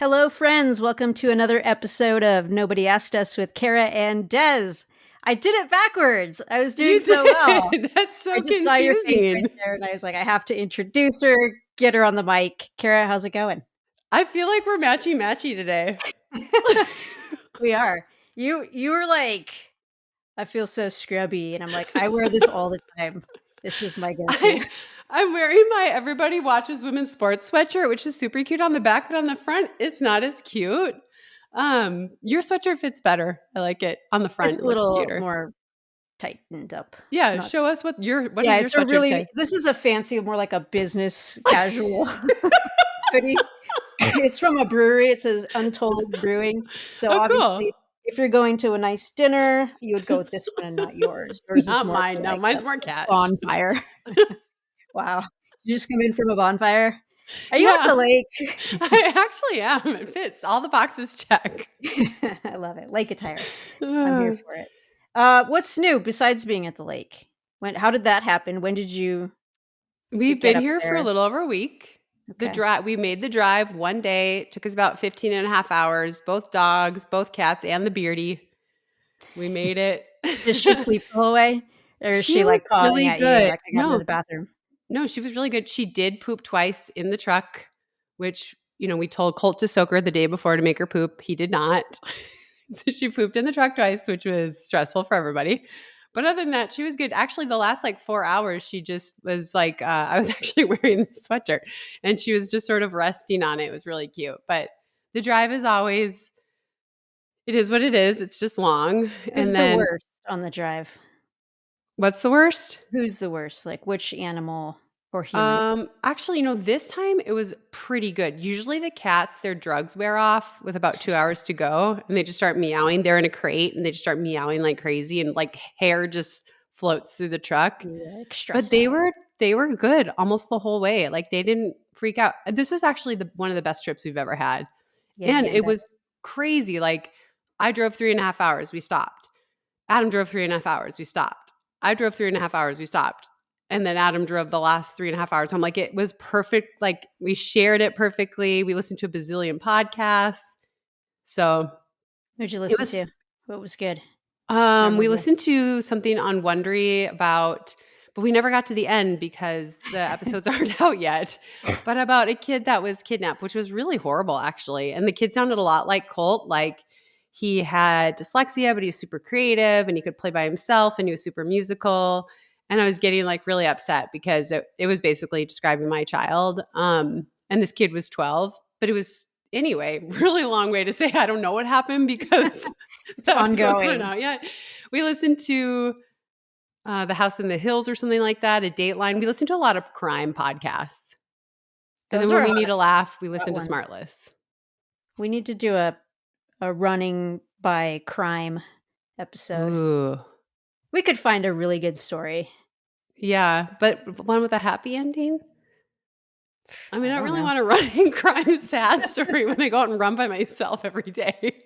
Hello, friends. Welcome to another episode of Nobody Asked Us with Kara and Des. I did it backwards. I was doing so well. That's so I just saw your face right confusing. there, and I was like, I have to introduce her, get her on the mic. Kara, how's it going? I feel like we're matchy today. We are. You were like, I feel so scrubby, and I'm like, I wear this all the time. This is my go-to. I'm wearing my Everybody Watches Women's Sports sweatshirt, which is super cute on the back, but on the front, it's not as cute. Your sweatshirt fits better. I like it. On the front, It's it a looks little cuter. more tightened up. Yeah, Not- show us what does your it's a sweatshirt really. say? This is a fancy, more like a business casual hoodie. It's from a brewery. It says Untold Brewing. So Oh, obviously, cool. if you're going to a nice dinner, you would go with this one and not yours. Yours is Not more mine. for No, like mine's a more cash. bonfire. Wow. You just come in from a bonfire? Are you at Yeah. the lake? I actually am. It fits. All the boxes check. I love it. Lake attire. I'm here for it. What's new besides being at the lake? How did that happen? When did you We've get been up here for a there? little over a week. Okay. We made the drive one day. It took us about 15 and a half hours, both dogs, both cats, and the beardy. We made it. Does she sleep the whole way? Or is she was like calling really at you good. like, I gotta go to the bathroom? No, she was really good. She did poop twice in the truck, which, we told Colt to soak her the day before to make her poop. He did not. So she pooped in the truck twice, which was stressful for everybody. But other than that, she was good. Actually, the last 4 hours, she just was like, I was actually wearing the sweatshirt and she was just sort of resting on it. It was really cute. But the drive is always, it is what it is. It's just long. Who's And the then worst on the drive? what's the worst? Who's the worst? Like which animal or human? Actually, this time it was pretty good. Usually the cats, their drugs wear off with about 2 hours to go and they just start meowing. They're in a crate and they just start meowing like crazy and like hair just floats through the truck. But they were good almost the whole way. Like they didn't freak out. This was actually one of the best trips we've ever had. And it was crazy. Like I drove 3.5 hours. We stopped. Adam drove 3.5 hours. We stopped. I drove 3.5 hours. We stopped. And then Adam drove the last 3.5 hours. I'm like, it was perfect. Like we shared it perfectly. We listened to a bazillion podcasts. So Who'd you listen to? What was good? We listened to something on Wondery but we never got to the end because the episodes aren't out yet, but about a kid that was kidnapped, which was really horrible actually. And the kid sounded a lot like Colt. Like he had dyslexia, but he was super creative and he could play by himself and he was super musical. And I was getting like really upset because it was basically describing my child. And this kid was 12, but it was anyway, really long way to say I don't know what happened because it's ongoing. Not out yet. We listened to The House in the Hills or something like that, a Dateline. We listen to a lot of crime podcasts. And then when we need a laugh, we listen to Smartless. We need to do a running by crime episode. Ooh. We could find a really good story. Yeah, but one with a happy ending? I mean, I don't really want a running crime sad story when I go out and run by myself every day.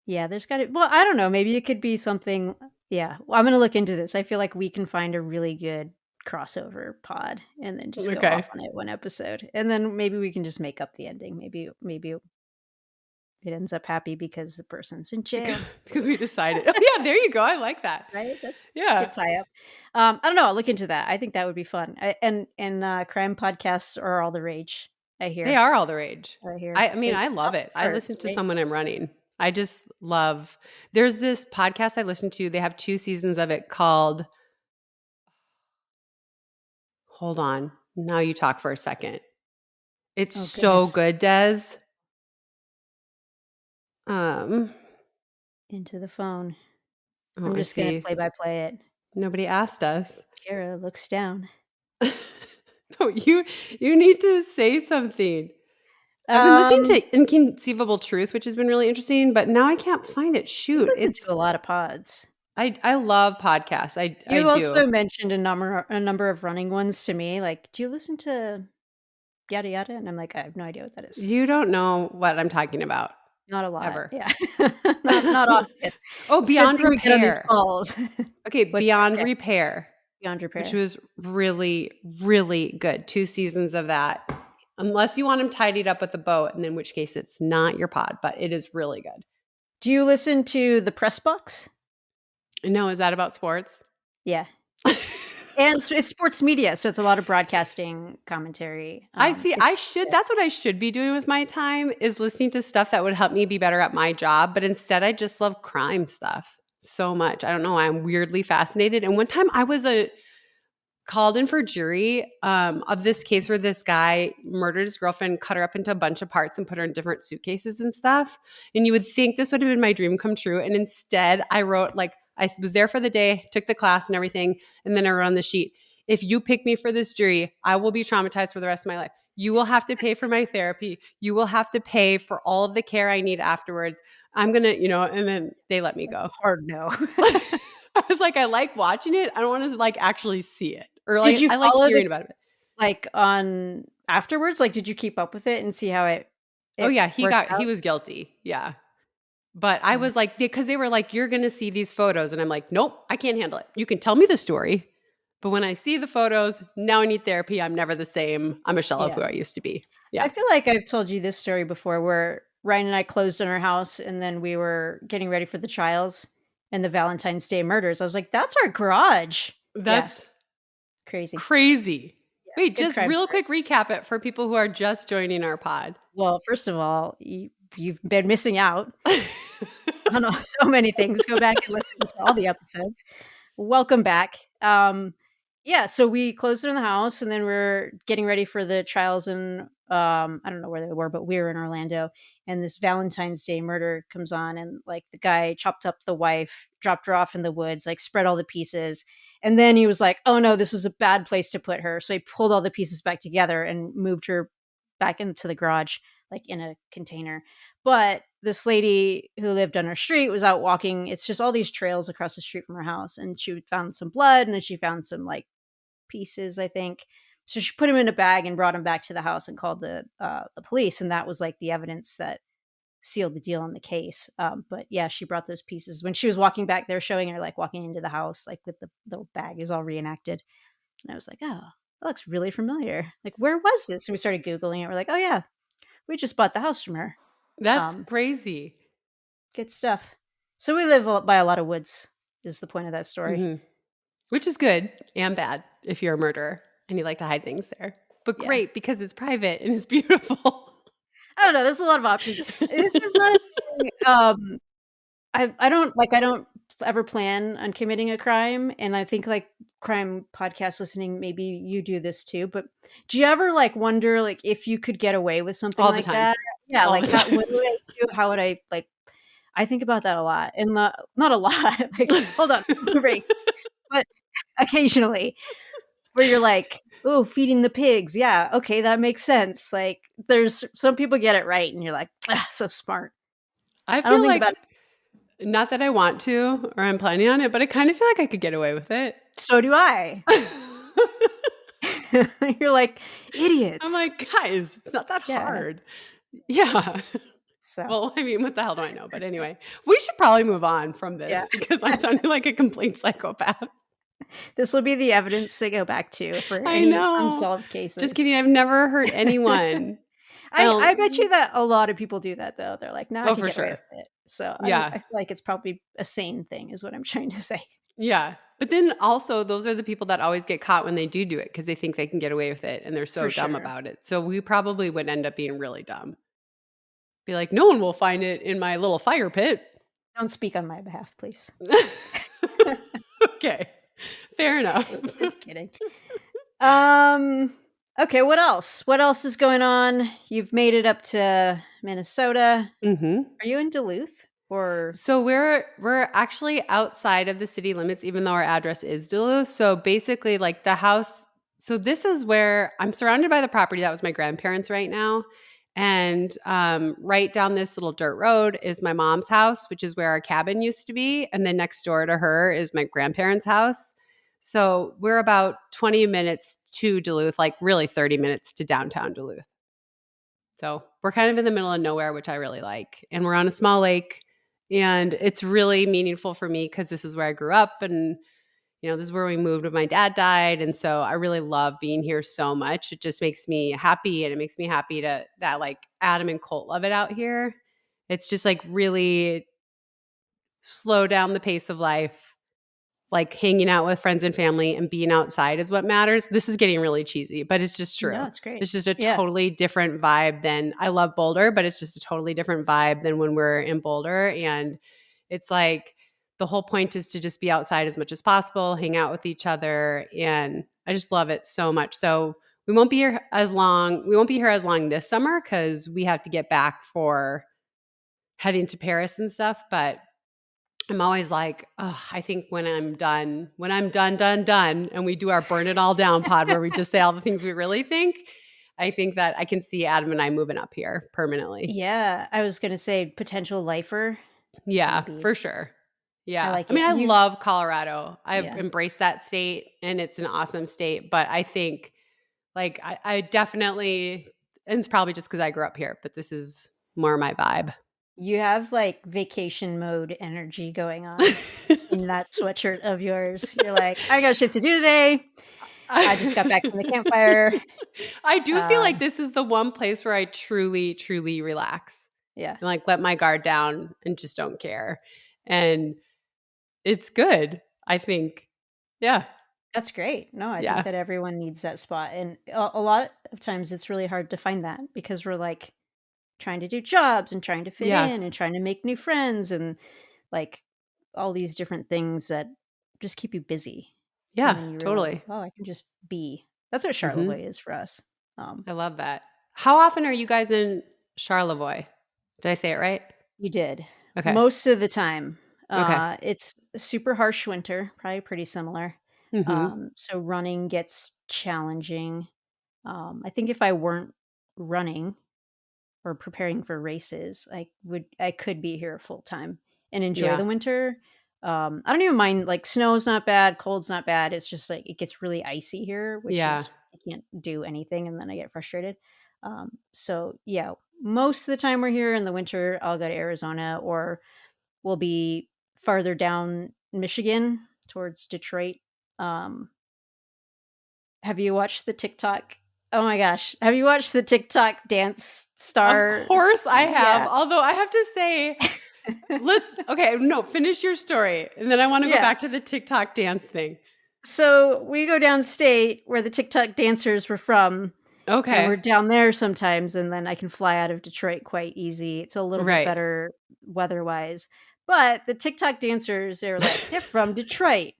Yeah, there's got to, well, I don't know. Maybe it could be something. Yeah, well, I'm going to look into this. I feel like we can find a really good crossover pod and then just go off on it one episode. And then maybe we can just make up the ending. Maybe it ends up happy because the person's in jail. Because we decided. Oh, yeah, there you go. I like that. Right? That's a good tie-up. I don't know. I'll look into that. I think that would be fun. And crime podcasts are all the rage, I hear. They are all the rage. I hear. I mean, I love it. I listen to someone I'm running. I just love. There's this podcast I listen to. They have 2 seasons of it called. Hold on. Now you talk for a second. It's so good, Des. Into the phone. I'm just going to play-by-play it. Nobody asked us. Kara looks down. No, you need to say something. I've been listening to Inconceivable Truth, which has been really interesting, but now I can't find it. Shoot. I listen to a lot of pods. I love podcasts. You also mentioned a number of running ones to me. Like, do you listen to yada yada? And I'm like, I have no idea what that is. You don't know what I'm talking about. Not a lot. Ever. Yeah. not often. Oh, Beyond Repair. On these calls. Okay, Beyond Repair. Beyond Repair. Which was really, really good. 2 seasons of that. unless you want them tidied up with a bow, and in which case it's not your pod, but it is really good. Do you listen to the Press Box? No, is that about sports? Yeah. And it's sports media, so it's a lot of broadcasting commentary. I see. Yeah. That's what I should be doing with my time, is listening to stuff that would help me be better at my job. But instead, I just love crime stuff so much. I don't know why, I'm weirdly fascinated. And one time I was called in for jury of this case where this guy murdered his girlfriend, cut her up into a bunch of parts and put her in different suitcases and stuff. And you would think this would have been my dream come true. And instead I wrote, like, I was there for the day, took the class and everything. And then I wrote on the sheet, if you pick me for this jury, I will be traumatized for the rest of my life. You will have to pay for my therapy. You will have to pay for all of the care I need afterwards. I'm going to, and then they let me go. Hard no. I was like, I like watching it. I don't want to like actually see it. Or like, Did you I like follow hearing about it. like on afterwards? Like, did you keep up with it and see how it Oh yeah, he worked out? was guilty. Yeah. But I was like, because they were like, you're going to see these photos. And I'm like, nope, I can't handle it. You can tell me the story. But when I see the photos, now I need therapy. I'm never the same. I'm a shell of who I used to be. Yeah. I feel like I've told you this story before where Ryan and I closed on our house and then we were getting ready for the trials and the Valentine's Day murders. I was like, that's our garage. That's crazy. Crazy. Yeah, Wait, just real story. quick recap it for people who are just joining our pod. Well, first of all, you've been missing out on so many things. Go back and listen to all the episodes. Welcome back. So we closed it in the house and then we're getting ready for the trials in I don't know where they were, but we were in Orlando and this Valentine's Day murder comes on and like the guy chopped up the wife, dropped her off in the woods, like spread all the pieces. And then he was like, oh no, this was a bad place to put her. So he pulled all the pieces back together and moved her back into the garage, like in a container. But this lady who lived on our street was out walking. It's just all these trails across the street from her house. And she found some blood and then she found some like pieces, I think. So she put him in a bag and brought him back to the house and called the police. And that was like the evidence that sealed the deal on the case. But yeah, she brought those pieces. When she was walking back, they're showing her like walking into the house, like with the bag is all reenacted. And I was like, oh, that looks really familiar. Like, where was this? And we started Googling it. We're like, oh yeah, we just bought the house from her. That's crazy. Good stuff. So we live by a lot of woods is the point of that story. Mm-hmm. Which is good and bad if you're a murderer and you like to hide things there. But great because it's private and it's beautiful. I don't know. There's a lot of options. This is not a thing. I don't ever plan on committing a crime. And I think like crime podcast listening, maybe you do this too. But do you ever like wonder like if you could get away with something all like the time. that? Yeah, all like what would I do? How would I like? I think about that a lot, and not a lot. Like, hold on, but occasionally, where you're like, "Oh, feeding the pigs, yeah, okay, that makes sense." Like, there's some people get it right, and you're like, so smart. I don't feel think like, about it. Not that I want to or I'm planning on it, but I kind of feel like I could get away with it. So do I. You're like, idiots. I'm like, guys, it's not that hard. Yeah. So. Well, I mean, what the hell do I know? But anyway, we should probably move on from this because I'm sounding like a complete psychopath. This will be the evidence they go back to for any unsolved cases. Just kidding. I've never hurt anyone. I bet you that a lot of people do that though. They're like, I can get away with it. So I feel like it's probably a sane thing is what I'm trying to say. Yeah. But then also those are the people that always get caught when they do it because they think they can get away with it and they're so dumb about it. So we probably would end up being really dumb. Be like, no one will find it in my little fire pit. Don't speak on my behalf, please. Okay. Fair enough. Just kidding. Okay, what else? What else is going on? You've made it up to Minnesota. Mm-hmm. Are you in Duluth? Or so we're actually outside of the city limits, even though our address is Duluth. So basically, like the house. So this is where I'm surrounded by the property that was my grandparents' right now, and right down this little dirt road is my mom's house, which is where our cabin used to be, and then next door to her is my grandparents' house. So we're about 20 minutes to Duluth, like really 30 minutes to downtown Duluth. So we're kind of in the middle of nowhere, which I really like, and we're on a small lake. And it's really meaningful for me because this is where I grew up. And, this is where we moved when my dad died. And so I really love being here so much. It just makes me happy. And it makes me happy that like Adam and Colt love it out here. It's just like really slow down the pace of life. Like hanging out with friends and family and being outside is what matters. This is getting really cheesy, but it's just true. No, it's great. It's just a Yeah. totally different vibe than I love Boulder, but it's just a totally different vibe than when we're in Boulder. And it's like the whole point is to just be outside as much as possible, hang out with each other. And I just love it so much. So we won't be here as long. We won't be here as long this summer because we have to get back for heading to Paris and stuff. But I'm always like, oh, I think when I'm done, and we do our burn it all down pod where we just say all the things we really think, I think that I can see Adam and I moving up here permanently. Yeah. I was going to say potential lifer. Yeah, Maybe. for sure. Yeah. I like I mean, it. I love Colorado. I've Yeah. embraced that state and it's an awesome state. But I think like I definitely, and it's probably just because I grew up here, but this is more my vibe. You have like vacation mode energy going on in that sweatshirt of yours. You're like, I got shit to do today. I just got back from the campfire. I do feel like this is the one place where I truly, truly relax. Yeah. And like let my guard down and just don't care. And it's good, I think. Yeah. That's great. No, I think that everyone needs that spot. And a lot of times it's really hard to find that because we're like trying to do jobs and trying to fit in and trying to make new friends and like all these different things that just keep you busy. Yeah, and then you realize, totally. oh, I can just be. That's what Charlevoix is for us. I love that. How often are you guys in Charlevoix? Did I say it right? You did. Okay. Most of the time. Okay. It's a super harsh winter, probably pretty similar. So running gets challenging. I think if I weren't running or preparing for races, I could be here full time and enjoy the winter. I don't even mind, like snow's not bad, cold's not bad. It's just like it gets really icy here, which is I can't do anything and then I get frustrated. So yeah, most of the time we're here in the winter, I'll go to Arizona or we'll be farther down Michigan towards Detroit. Have you watched the TikTok? Oh my gosh. Have you watched the TikTok dance star? Of course I have. Yeah. Although I have to say, finish your story. And then I want to go back to the TikTok dance thing. So we go downstate where the TikTok dancers were from. Okay. And we're down there sometimes, and then I can fly out of Detroit quite easy. It's a little bit better weather-wise. But the TikTok dancers, they're from Detroit.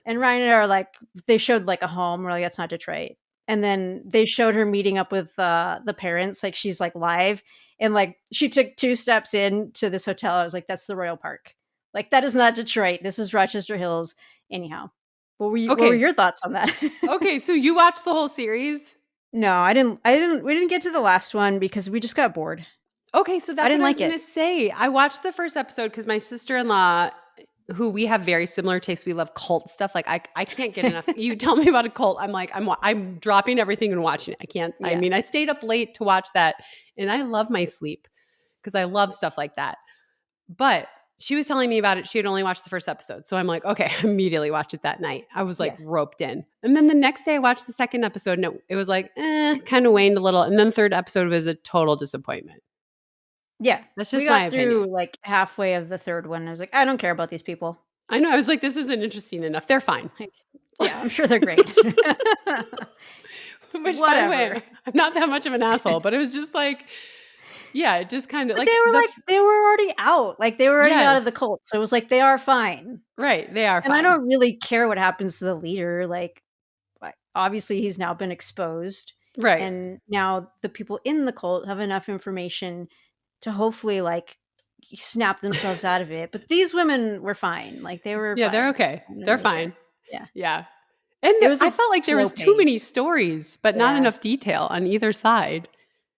And Ryan and I are like, they showed like a home. We're like, that's not Detroit. And then they showed her meeting up with the parents. Like she's like live. And like she took 2 steps into this hotel. I was like, that's the Royal Park. Like that is not Detroit. This is Rochester Hills. Anyhow. What were your thoughts on that? Okay, so you watched the whole series? No, I didn't. We didn't get to the last one because we just got bored. Okay, so that's what I was going to say. I watched the first episode because my sister-in-law, who we have very similar tastes, we love cult stuff. Like I can't get enough. You tell me about a cult, I'm like, I'm dropping everything and watching it. I can't. Yeah. I mean, I stayed up late to watch that, and I love my sleep because I love stuff like that. But she was telling me about it. She had only watched the first episode. So I'm like, okay, I immediately watched it that night. I was like roped in. And then the next day I watched the second episode and it was like, kind of waned a little. And then the third episode was a total disappointment. Yeah. That's just we got through like halfway of the third one. I was like, I don't care about these people. I know. I was like, this isn't interesting enough. They're fine. Yeah, I'm sure they're great. Which, by the way, I'm not that much of an asshole, but it was just like, yeah, it just kind of like they were already out. Like they were already out of the cult. So it was like they are fine. Right. They are fine. And I don't really care what happens to the leader. Like obviously he's now been exposed. Right. And now the people in the cult have enough information to hopefully like snap themselves out of it. But these women were fine. Like they were fine. They're okay. They're fine. Yeah. Yeah. And I felt like there was too many stories, but not enough detail on either side.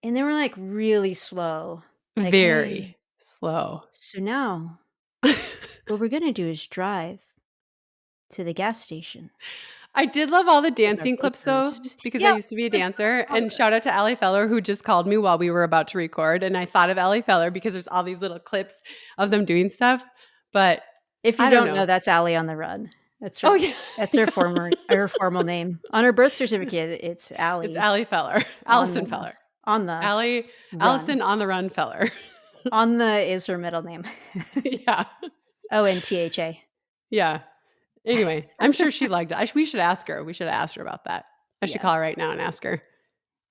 And they were like really slow. Like, very slow. So now what we're going to do is drive to the gas station. I did love all the dancing clips though, because I used to be a dancer. And shout out to Allie Feller, who just called me while we were about to record. And I thought of Allie Feller because there's all these little clips of them doing stuff. But if you don't know, that's Allie on the Run. That's Oh, her yeah. that's Yeah. her formal name. On her birth certificate, it's It's Allie Allie Feller. on Allison the Feller. on the run. Allison on the run Feller. On the is her middle name. Yeah. ONTHA. Yeah. Anyway, I'm sure she liked it. We should ask her. We should have asked her about that. I should Yeah. call her right now and ask her.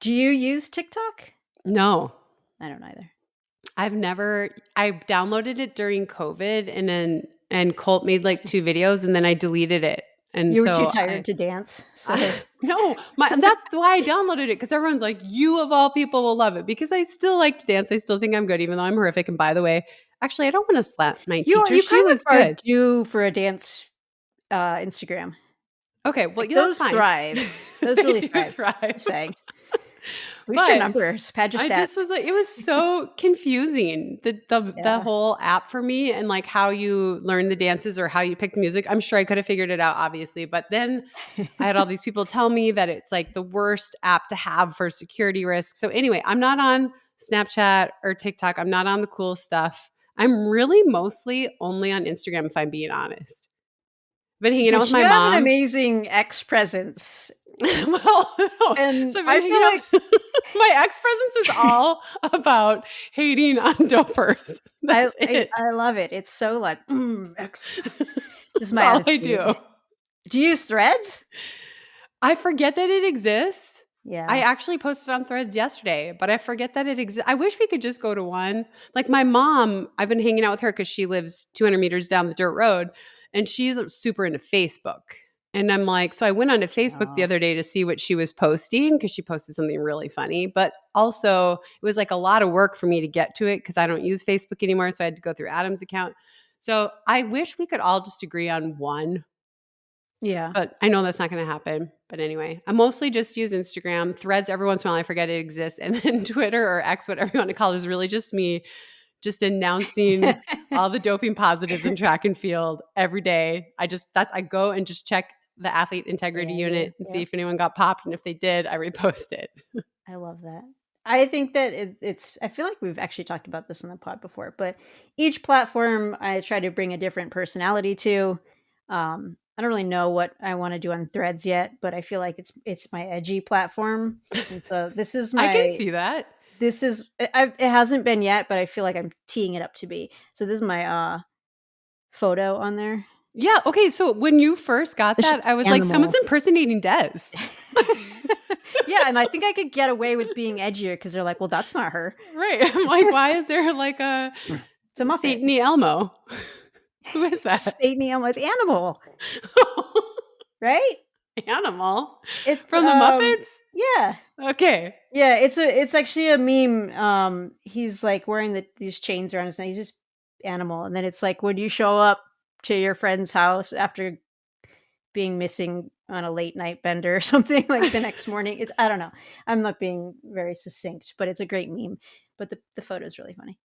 Do you use TikTok? No. I don't either. I downloaded it during COVID and Colt made like 2 videos and then I deleted it. And You were too so tired to dance. So no, that's why I downloaded it because everyone's like, you of all people will love it because I still like to dance. I still think I'm good, even though I'm horrific. And by the way, actually, I don't want to slap my teacher. you She kind of was are good. due for a dance Instagram. Okay, well, Like, yeah, those that's fine. thrive. Those They really do thrive. thrive. Saying. Boost your But numbers, pad your I stats. just was like, it was so confusing, the whole app for me and like how you learn the dances or how you pick the music. I'm sure I could have figured it out, obviously. But then I had all these people tell me that it's like the worst app to have for security risk. So anyway, I'm not on Snapchat or TikTok. I'm not on the cool stuff. I'm really mostly only on Instagram, if I'm being honest. Been hanging out But with you my have an mom. amazing ex presence. Well, no. And So I've been I hanging feel out. like My ex presence is all about hating on dopers. That's it. I love it. It's so like ex. This is That's my all I attitude. do. Do you use Threads? I forget that it exists. Yeah. I actually posted on Threads yesterday, but I forget that it exists. I wish we could just go to one. Like my mom, I've been hanging out with her because she lives 200 meters down the dirt road and she's super into Facebook. And I'm like, so I went onto Facebook the other day to see what she was posting because she posted something really funny. But also, it was like a lot of work for me to get to it because I don't use Facebook anymore. So I had to go through Adam's account. So I wish we could all just agree on one. Yeah. But I know that's not going to happen. But anyway, I mostly just use Instagram. Threads, every once in a while, I forget it exists. And then Twitter or X, whatever you want to call it, is really just me just announcing all the doping positives in track and field every day. I go and just check the athlete integrity unit and see if anyone got popped. And if they did, I repost it. I love that. I think that it's, I feel like we've actually talked about this in the pod before, but each platform I try to bring a different personality to. I don't really know what I want to do on Threads yet, but I feel like it's my edgy platform. And so this is I can see that. It hasn't been yet, but I feel like I'm teeing it up to be. So this is my photo on there. Yeah. Okay. So when you first got It's that, just I was like, animal. someone's impersonating Des. Yeah, and I think I could get away with being edgier because they're like, well, that's not her. Right. I'm like, why is there like a St. Elmo? Who is that? St. Elmo. It's Animal. Right? Animal? It's from the Muppets? Yeah. Okay. Yeah, it's actually a meme. He's like wearing these chains around his neck. He's just Animal. And then it's like, would you show up to your friend's house after being missing on a late night bender or something like the next morning? I don't know. I'm not being very succinct, but it's a great meme. But the photo is really funny.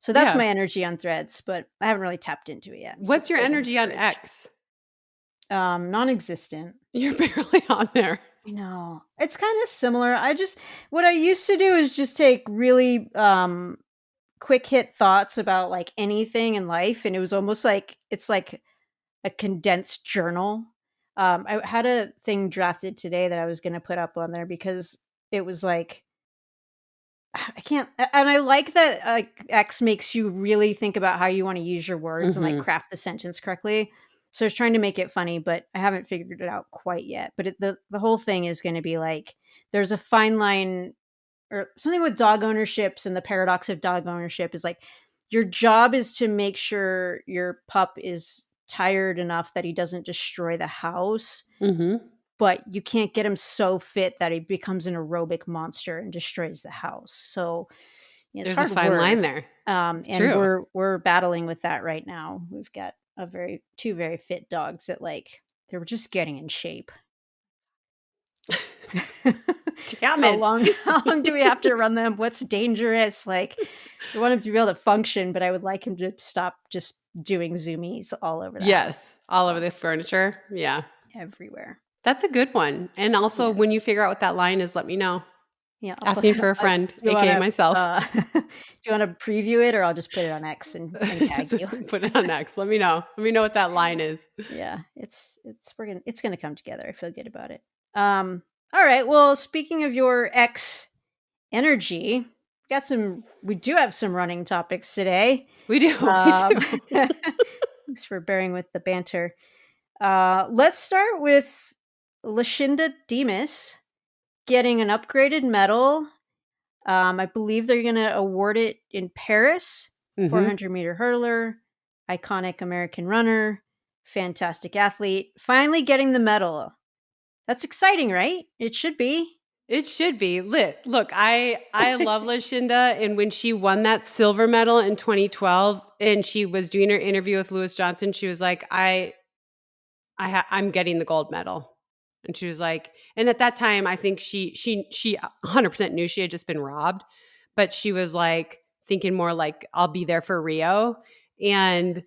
So that's my energy on Threads, but I haven't really tapped into it yet. What's your energy on X? Non-existent. You're barely on there. I know. It's kind of similar. What I used to do is just take really quick hit thoughts about like anything in life, and it was almost like it's like a condensed journal. I had a thing drafted today that I was going to put up on there because it was like I can't, and I like that X makes you really think about how you want to use your words and like craft the sentence correctly. So I was trying to make it funny, but I haven't figured it out quite yet. But the whole thing is going to be like, there's a fine line or something with dog ownerships, and the paradox of dog ownership is like, your job is to make sure your pup is tired enough that he doesn't destroy the house. But you can't get him so fit that he becomes an aerobic monster and destroys the house. So it's there's a fine line there. And true. We're battling with that right now. We've got two very fit dogs that like they were just getting in shape. Damn it. How long do we have to run them? What's dangerous? Like, I want him to be able to function, but I would like him to stop just doing zoomies all over the house. All over the furniture. Yeah. Everywhere. That's a good one. And also when you figure out what that line is, let me know. Yeah, I'll put Asking for a do friend, you aka wanna, myself. do you wanna preview it, or I'll just put it on X and tag you? Put it on X. Let me know. Let me know what that line is. Yeah, it's gonna come together. I feel good about it. All right. Well, speaking of your X energy, we do have some running topics today. We do. We Um, do. thanks for bearing with the banter. Let's start with Lashinda Demus getting an upgraded medal. I believe they're going to award it in Paris. Mhm. 400-meter hurdler, iconic American runner, fantastic athlete. Finally getting the medal. That's exciting, right? It should be. It should be lit. Look, I love Lashinda, and when she won that silver medal in 2012, and she was doing her interview with Lewis Johnson, she was like, I'm getting the gold medal." And she was like, and at that time, I think she 100% knew she had just been robbed, but she was like thinking more like, "I'll be there for Rio." And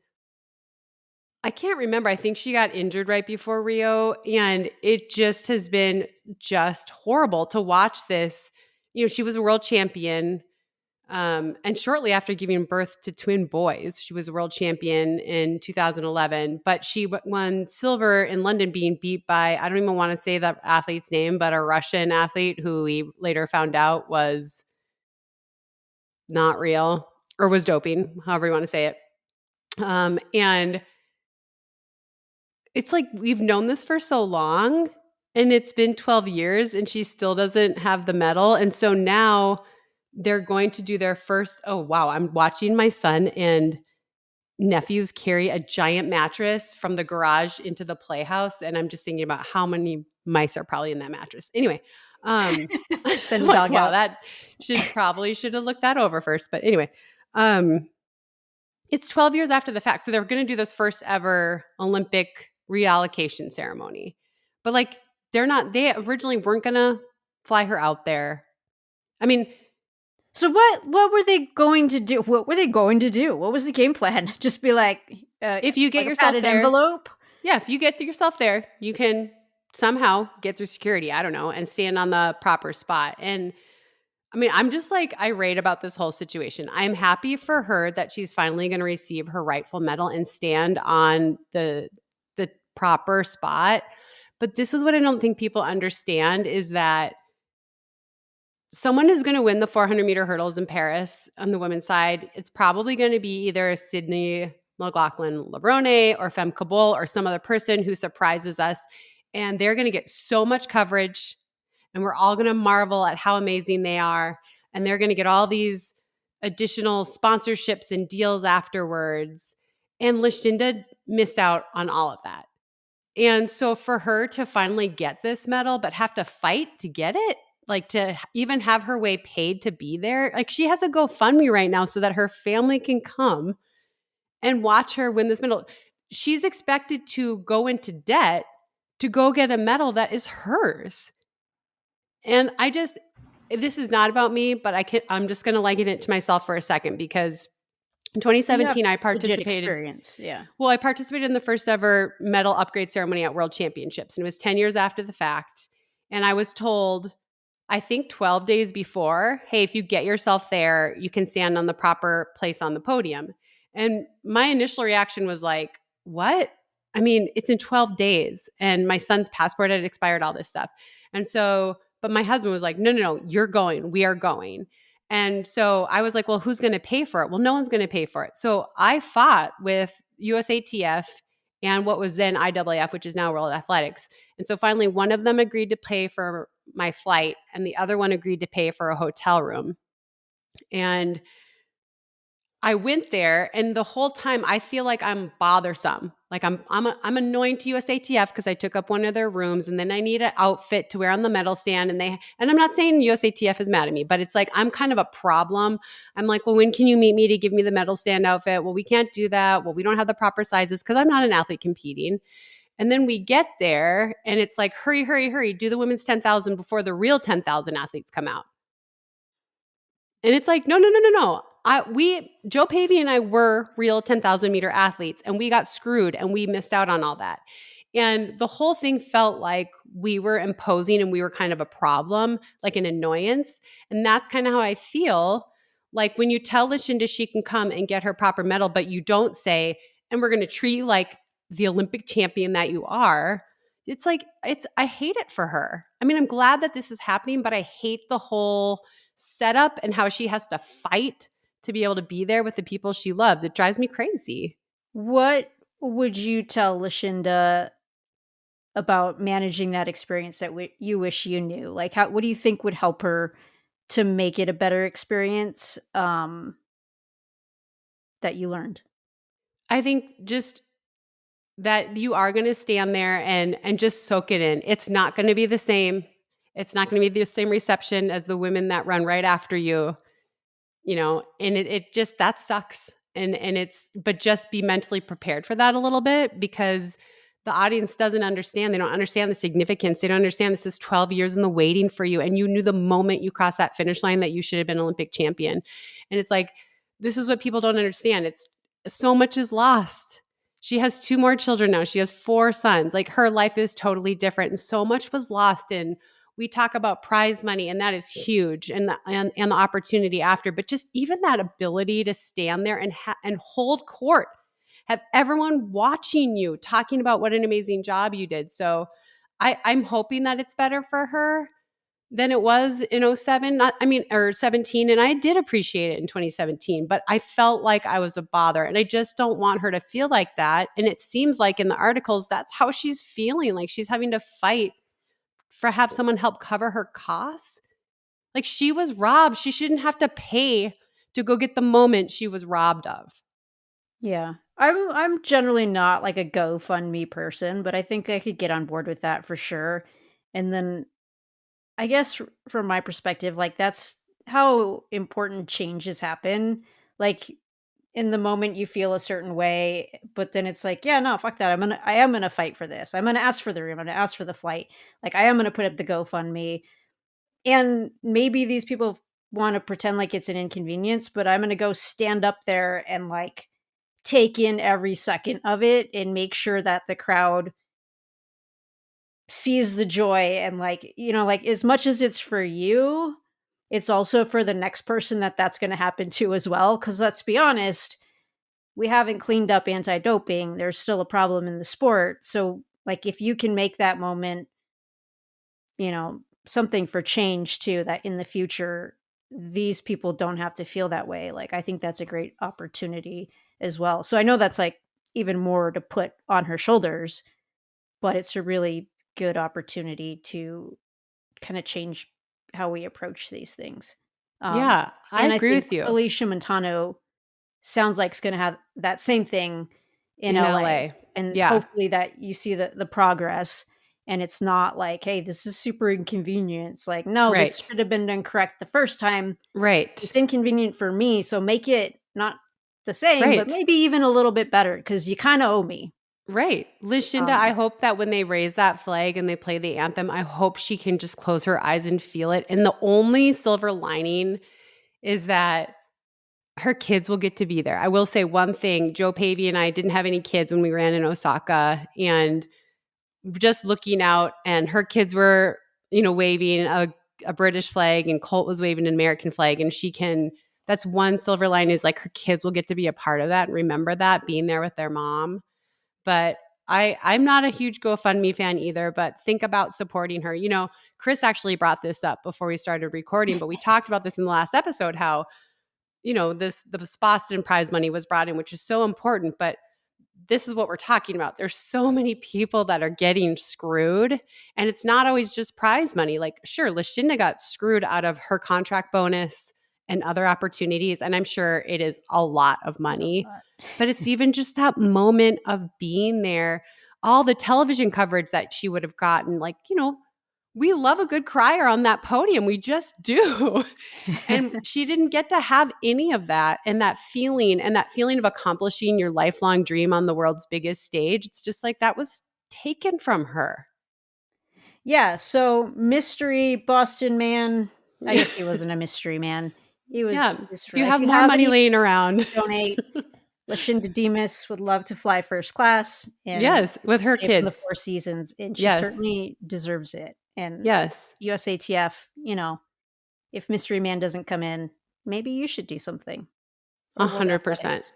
I can't remember. I think she got injured right before Rio, and it just has been just horrible to watch this. She was a world champion, and shortly after giving birth to twin boys, she was a world champion in 2011. But she won silver in London, being beat by, I don't even want to say that athlete's name, but a Russian athlete who we later found out was not real or was doping, however you want to say it. And it's like we've known this for so long, and it's been 12 years and she still doesn't have the medal. And so now they're going to do their first, oh wow, I'm watching my son and nephews carry a giant mattress from the garage into the playhouse, and I'm just thinking about how many mice are probably in that mattress. Anyway, um Send a like dog wow, out. that should have looked that over first. But anyway, um it's 12 years after the fact. So they're going to do this first ever Olympic reallocation ceremony. But like they originally weren't going to fly her out there. I mean, So what were they going to do? What were they going to do? What was the game plan? Just be if you get like a yourself padded there, envelope? yeah, if you get yourself there, you can somehow get through security, I don't know, and stand on the proper spot. And I mean, I'm just like irate about this whole situation. I'm happy for her that she's finally going to receive her rightful medal and stand on the proper spot. But this is what I don't think people understand is that someone is going to win the 400-meter hurdles in Paris on the women's side. It's probably going to be either Sydney McLaughlin-Levrone or Femme Kabul or some other person who surprises us. And they're going to get so much coverage, and we're all going to marvel at how amazing they are. And they're going to get all these additional sponsorships and deals afterwards. And Lashinda missed out on all of that. And so for her to finally get this medal, but have to fight to get it, like to even have her way paid to be there, like she has a GoFundMe right now so that her family can come and watch her win this medal. She's expected to go into debt to go get a medal that is hers. And this is not about me, but I'm just going to liken it to myself for a second, because in You have 2017, I legit participated. experience. Yeah. Well, I participated in the first ever medal upgrade ceremony at World Championships, and it was 10 years after the fact. And I was told, I think 12 days before, hey, if you get yourself there, you can stand on the proper place on the podium. And my initial reaction was like, what? I mean, it's in 12 days and my son's passport had expired, all this stuff. And so, but my husband was like, no, you're going. We are going. And so I was like, well, who's going to pay for it? Well, no one's going to pay for it. So I fought with USATF and what was then IAAF, which is now World Athletics. And so finally, one of them agreed to pay for my flight and the other one agreed to pay for a hotel room. And I went there, and the whole time I feel like I'm bothersome. Like I'm annoying to USATF because I took up one of their rooms, and then I need an outfit to wear on the medal stand. And I'm not saying USATF is mad at me, but it's like I'm kind of a problem. I'm like, well, when can you meet me to give me the medal stand outfit? Well, we can't do that. Well, we don't have the proper sizes because I'm not an athlete competing. And then we get there, and it's like, hurry, do the women's 10,000 before the real 10,000 athletes come out. And it's like, no. Joe Pavey and I were real 10,000 meter athletes, and we got screwed and we missed out on all that. And the whole thing felt like we were imposing and we were kind of a problem, like an annoyance. And that's kind of how I feel. Like when you tell Lashinda she can come and get her proper medal, but you don't say, and we're going to treat you like the Olympic champion that you are. It's like, I hate it for her. I mean, I'm glad that this is happening, but I hate the whole setup and how she has to fight to be able to be there with the people she loves. It drives me crazy. What would you tell Lashinda about managing that experience that you wish you knew? Like, what do you think would help her to make it a better experience, that you learned? I think just that you are going to stand there and just soak it in. It's not going to be the same. It's not going to be the same reception as the women that run right after you, and it just, that sucks. And it's, but just be mentally prepared for that a little bit, because the audience doesn't understand. They don't understand the significance. They don't understand this is 12 years in the waiting for you. And you knew the moment you crossed that finish line that you should have been Olympic champion. And it's like, this is what people don't understand. It's so much is lost. She has 2 more children now. She has 4 sons. Like, her life is totally different. And so much was lost. And we talk about prize money, and that is huge, and the opportunity after. But just even that ability to stand there and hold court, have everyone watching you, talking about what an amazing job you did. So I'm hoping that it's better for her than it was in 07, or 17. And I did appreciate it in 2017, but I felt like I was a bother, and I just don't want her to feel like that. And it seems like in the articles, that's how she's feeling, like she's having to fight for have someone help cover her costs. Like, she was robbed. She shouldn't have to pay to go get the moment she was robbed of. Yeah. I'm generally not like a GoFundMe person, but I think I could get on board with that for sure. And then I guess from my perspective, like that's how important changes happen. Like in the moment you feel a certain way, but then it's like, yeah, no, fuck that. I am gonna fight for this. I'm gonna ask for the room. I'm gonna ask for the flight. Like I am gonna put up the GoFundMe. And maybe these people want to pretend like it's an inconvenience, but I'm gonna go stand up there and like take in every second of it and make sure that the crowd sees the joy and like, like as much as it's for you, it's also for the next person that's going to happen to as well. Cause let's be honest, we haven't cleaned up anti-doping. There's still a problem in the sport. So like if you can make that moment, something for change too, that in the future, these people don't have to feel that way. Like I think that's a great opportunity as well. So I know that's like even more to put on her shoulders, but it's a really good opportunity to kind of change how we approach these things. Um, Yeah, I and I agree think with you. Alicia Montano sounds like it's going to have that same thing in In LA, LA. and Yeah, hopefully that you see the progress, and it's not like, hey, this is super inconvenient. It's like, no, this right. should have been done correct the first time. Right. It's inconvenient for me, so make it not the same, but Right. maybe even a little bit better because you kind of owe me. Right. Lashinda, I Um, hope that when they raise that flag and they play the anthem, I hope she can just close her eyes and feel it. And the only silver lining is that her kids will get to be there. I will say one thing, Joe Pavey and I didn't have any kids when we ran in Osaka, and just looking out, and her kids were, waving a British flag, and Colt was waving an American flag, and that's one silver line, is like her kids will get to be a part of that and remember that, being there with their mom. But I'm not a huge GoFundMe fan either, but think about supporting her. Chris actually brought this up before we started recording, but we talked about this in the last episode, how, the Boston prize money was brought in, which is so important. But this is what we're talking about. There's so many people that are getting screwed, and it's not always just prize money. Like, sure, Lashinda got screwed out of her contract bonus and other opportunities, and I'm sure it is a lot of it's a money, lot. but it's even just that moment of being there, all the television coverage that she would have gotten. Like, we love a good crier on that podium. We just do. And she didn't get to have any of that, and that feeling of accomplishing your lifelong dream on the world's biggest stage. It's just like that was taken from her. Yeah, so mystery Boston man. I guess he wasn't a mystery man. He Yeah. was If mystery. you If have you more have money any laying around. donate, Lashinda Demus would love to fly first class and Yes, with her stay from the kids. Four Seasons, and she Yes. certainly deserves it. And Yes. USATF, if Mystery Man doesn't come in, maybe you should do something. Or World 100%. Athletics.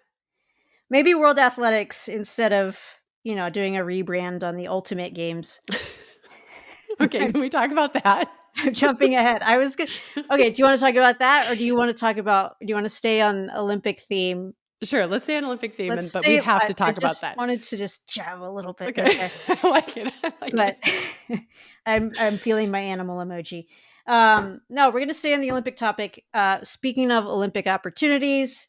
Maybe World Athletics instead of, doing a rebrand on the Ultimate Games. Okay, I'm can we talk about that? I'm jumping ahead. I was good. Okay, do you wanna talk about that, or do you wanna stay on Olympic theme? Sure, let's stay on Olympic theme, Let's but we stay have I to I talk about just that. wanted to just jab a little bit right Okay. there, I like it. I like but it. I'm feeling my animal emoji. No, we're gonna stay on the Olympic topic. Speaking of Olympic opportunities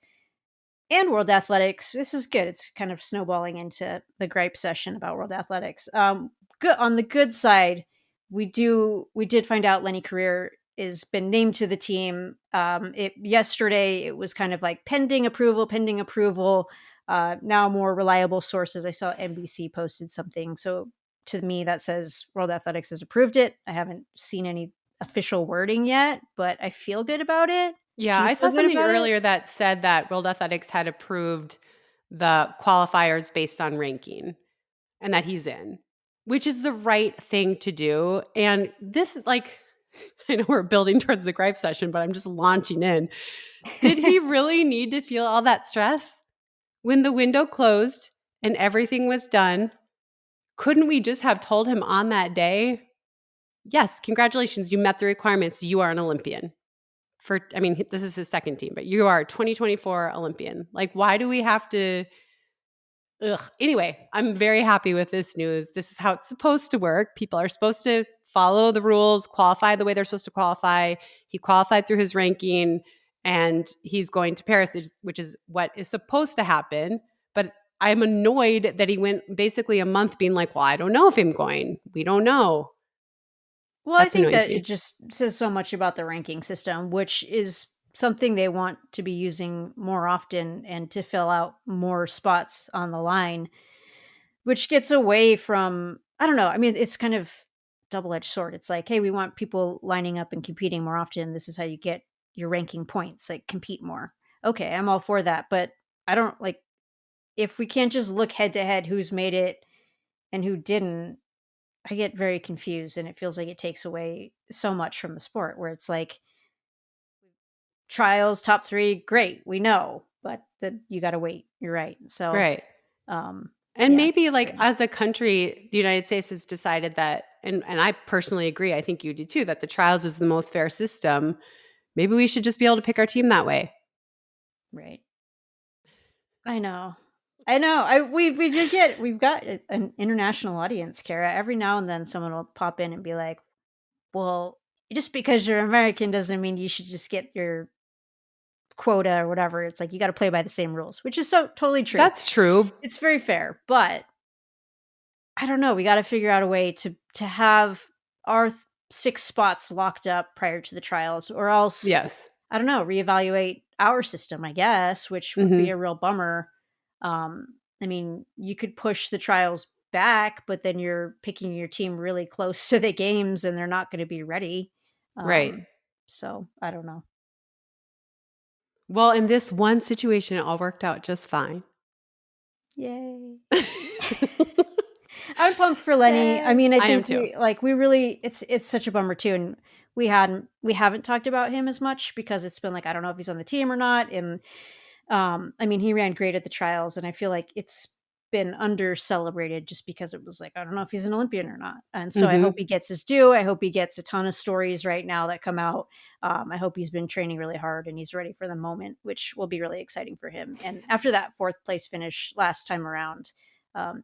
and World Athletics, this is good. It's kind of snowballing into the gripe session about World Athletics. Good on the good side, we did find out Lenny Korir is been named to the team. It yesterday it was kind of like pending approval, pending approval. Now more reliable sources. I saw NBC posted something, so to me that says World Athletics has approved it. I haven't seen any official wording yet, but I feel good about it. Yeah, Do you I feel saw good something about it? earlier that said that World Athletics had approved the qualifiers based on ranking and that he's in, which is the right thing to do. And this, like, I know we're building towards the gripe session, but I'm just launching in. Did he really need to feel all that stress? When the window closed and everything was done, couldn't we just have told him on that day, yes, congratulations, you met the requirements, you are an Olympian? This is his second team, but you are a 2024 Olympian. Like, why do we have to? Ugh. Anyway, I'm very happy with this news. This is how it's supposed to work. People are supposed to follow the rules, qualify the way they're supposed to qualify. He qualified through his ranking and he's going to Paris, which is what is supposed to happen. But I'm annoyed that he went basically a month being like, well, I don't know if I'm going. We don't know. Well, I That's think annoying to that it me. just says so much about the ranking system, which is something they want to be using more often and to fill out more spots on the line, which gets away from, I don't know. I mean, it's kind of double-edged sword. It's like, hey, we want people lining up and competing more often. This is how you get your ranking points, like compete more. Okay, I'm all for that, but I don't like if we can't just look head to head who's made it and who didn't. I get very confused and it feels like it takes away so much from the sport where it's like trials top 3 great we know but then you got to wait, you're right, so Right. um And yeah, maybe like strange. as a country, the United States has decided that, and I personally agree, I think you do too, that the trials is the most fair system. Maybe we should just be able to pick our team that way. Right, I know we've got an international audience, Kara. Every now and then someone will pop in and be like, well, just because you're American doesn't mean you should just get your quota or whatever. It's like you got to play by the same rules, which is so totally true. That's true. It's very fair, but I don't know. We got to figure out a way to have our 6 spots locked up prior to the trials, or else Yes. I don't know. Reevaluate our system, I guess, which would be Hmm. a real bummer. I mean, you could push the trials back, but then you're picking your team really close to the games, and they're not going to be ready. Right. So I don't know. Well, in this one situation, it all worked out just fine. Yay! I'm pumped for Lenny. I Yay. mean, I I am think too. we really it's such a bummer too, and we haven't talked about him as much because it's been like I don't know if he's on the team or not, and I mean he ran great at the trials, and I feel like it's been under celebrated just because it was like I don't know if he's an Olympian or not, and so I hope Hmm. he gets his due. I hope he gets a ton of stories right now that come out. I hope he's been training really hard and he's ready for the moment, which will be really exciting for him. And after that fourth place finish last time around,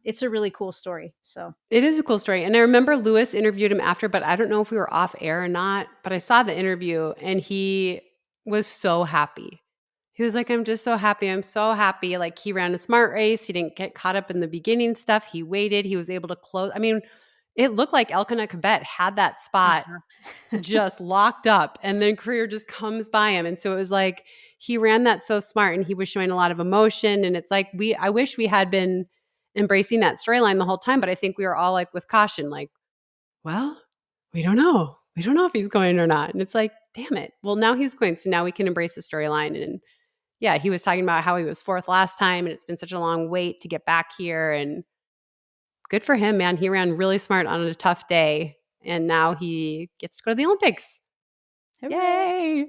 it's a really cool story. So It is a cool story. And I remember Lewis interviewed him after, but I don't know if we were off air or not. But I saw the interview and he was so happy. He was like, I'm just so happy. I'm so happy. Like he ran a smart race. He didn't get caught up in the beginning stuff. He waited. He was able to close. I mean, it looked like Elkanah Kebet had that spot uh-huh. just locked up and then Krier just comes by him. And so it was like he ran that so smart and he was showing a lot of emotion. And it's like I wish we had been embracing that storyline the whole time, but I think we were all like with caution, like, well, we don't know. We don't know if he's going or not. And it's like, damn it. Well, now he's going. So now we can embrace the storyline. And yeah, he was talking about how he was fourth last time and it's been such a long wait to get back here. And good for him, man. He ran really smart on a tough day. And now he gets to go to the Olympics. Hooray.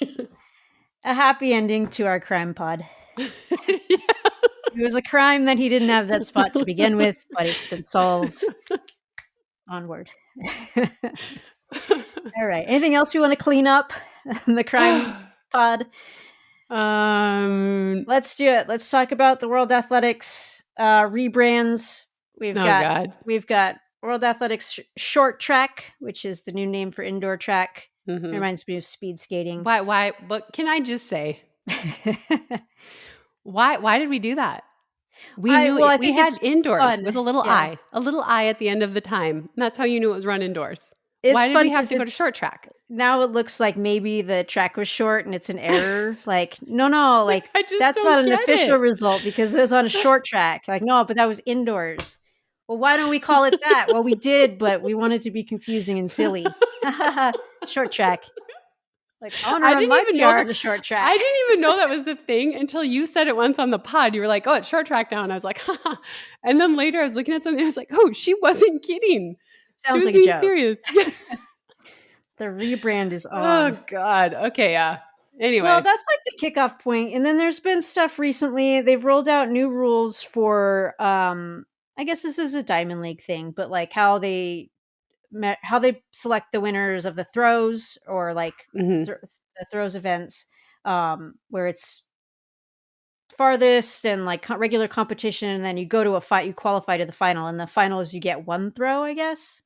Yay. A happy ending to our crime pod. Yeah. It was a crime that he didn't have that spot to begin with, but it's been solved. Onward. All right. Anything else you want to clean up in the crime pod? Let's do it. Let's talk about the World Athletics rebrands. We've got World Athletics short track, which is the new name for indoor track. Mm-hmm. It reminds me of speed skating. Why? But can I just say, why did we do that? We knew if we had indoors with a little eye at the end of the time. And that's how you knew it was run indoors. Why did we have to go to short track? Now it looks like maybe the track was short and it's an error. Like, no, like that's not an official result because it was on a short track. Like, no, but that was indoors. Well, why don't we call it that? Well, we did, but we wanted to be confusing and silly. Short track. Like, I want to run my PR on a short track. I didn't even know that was the thing until you said it once on the pod. You were like, oh, it's short track now. And I was like, haha. And then later I was looking at something. I was like, oh, she wasn't kidding. Sounds like a joke. Serious. The rebrand is on. Oh, God. Okay, yeah. Anyway. Well, that's like the kickoff point. And then there's been stuff recently. They've rolled out new rules for, I guess this is a Diamond League thing, but like how they select the winners of the throws or like the throws events, where it's farthest and like regular competition. And then you go to a fight, you qualify to the final, and the final is you get one throw, I guess.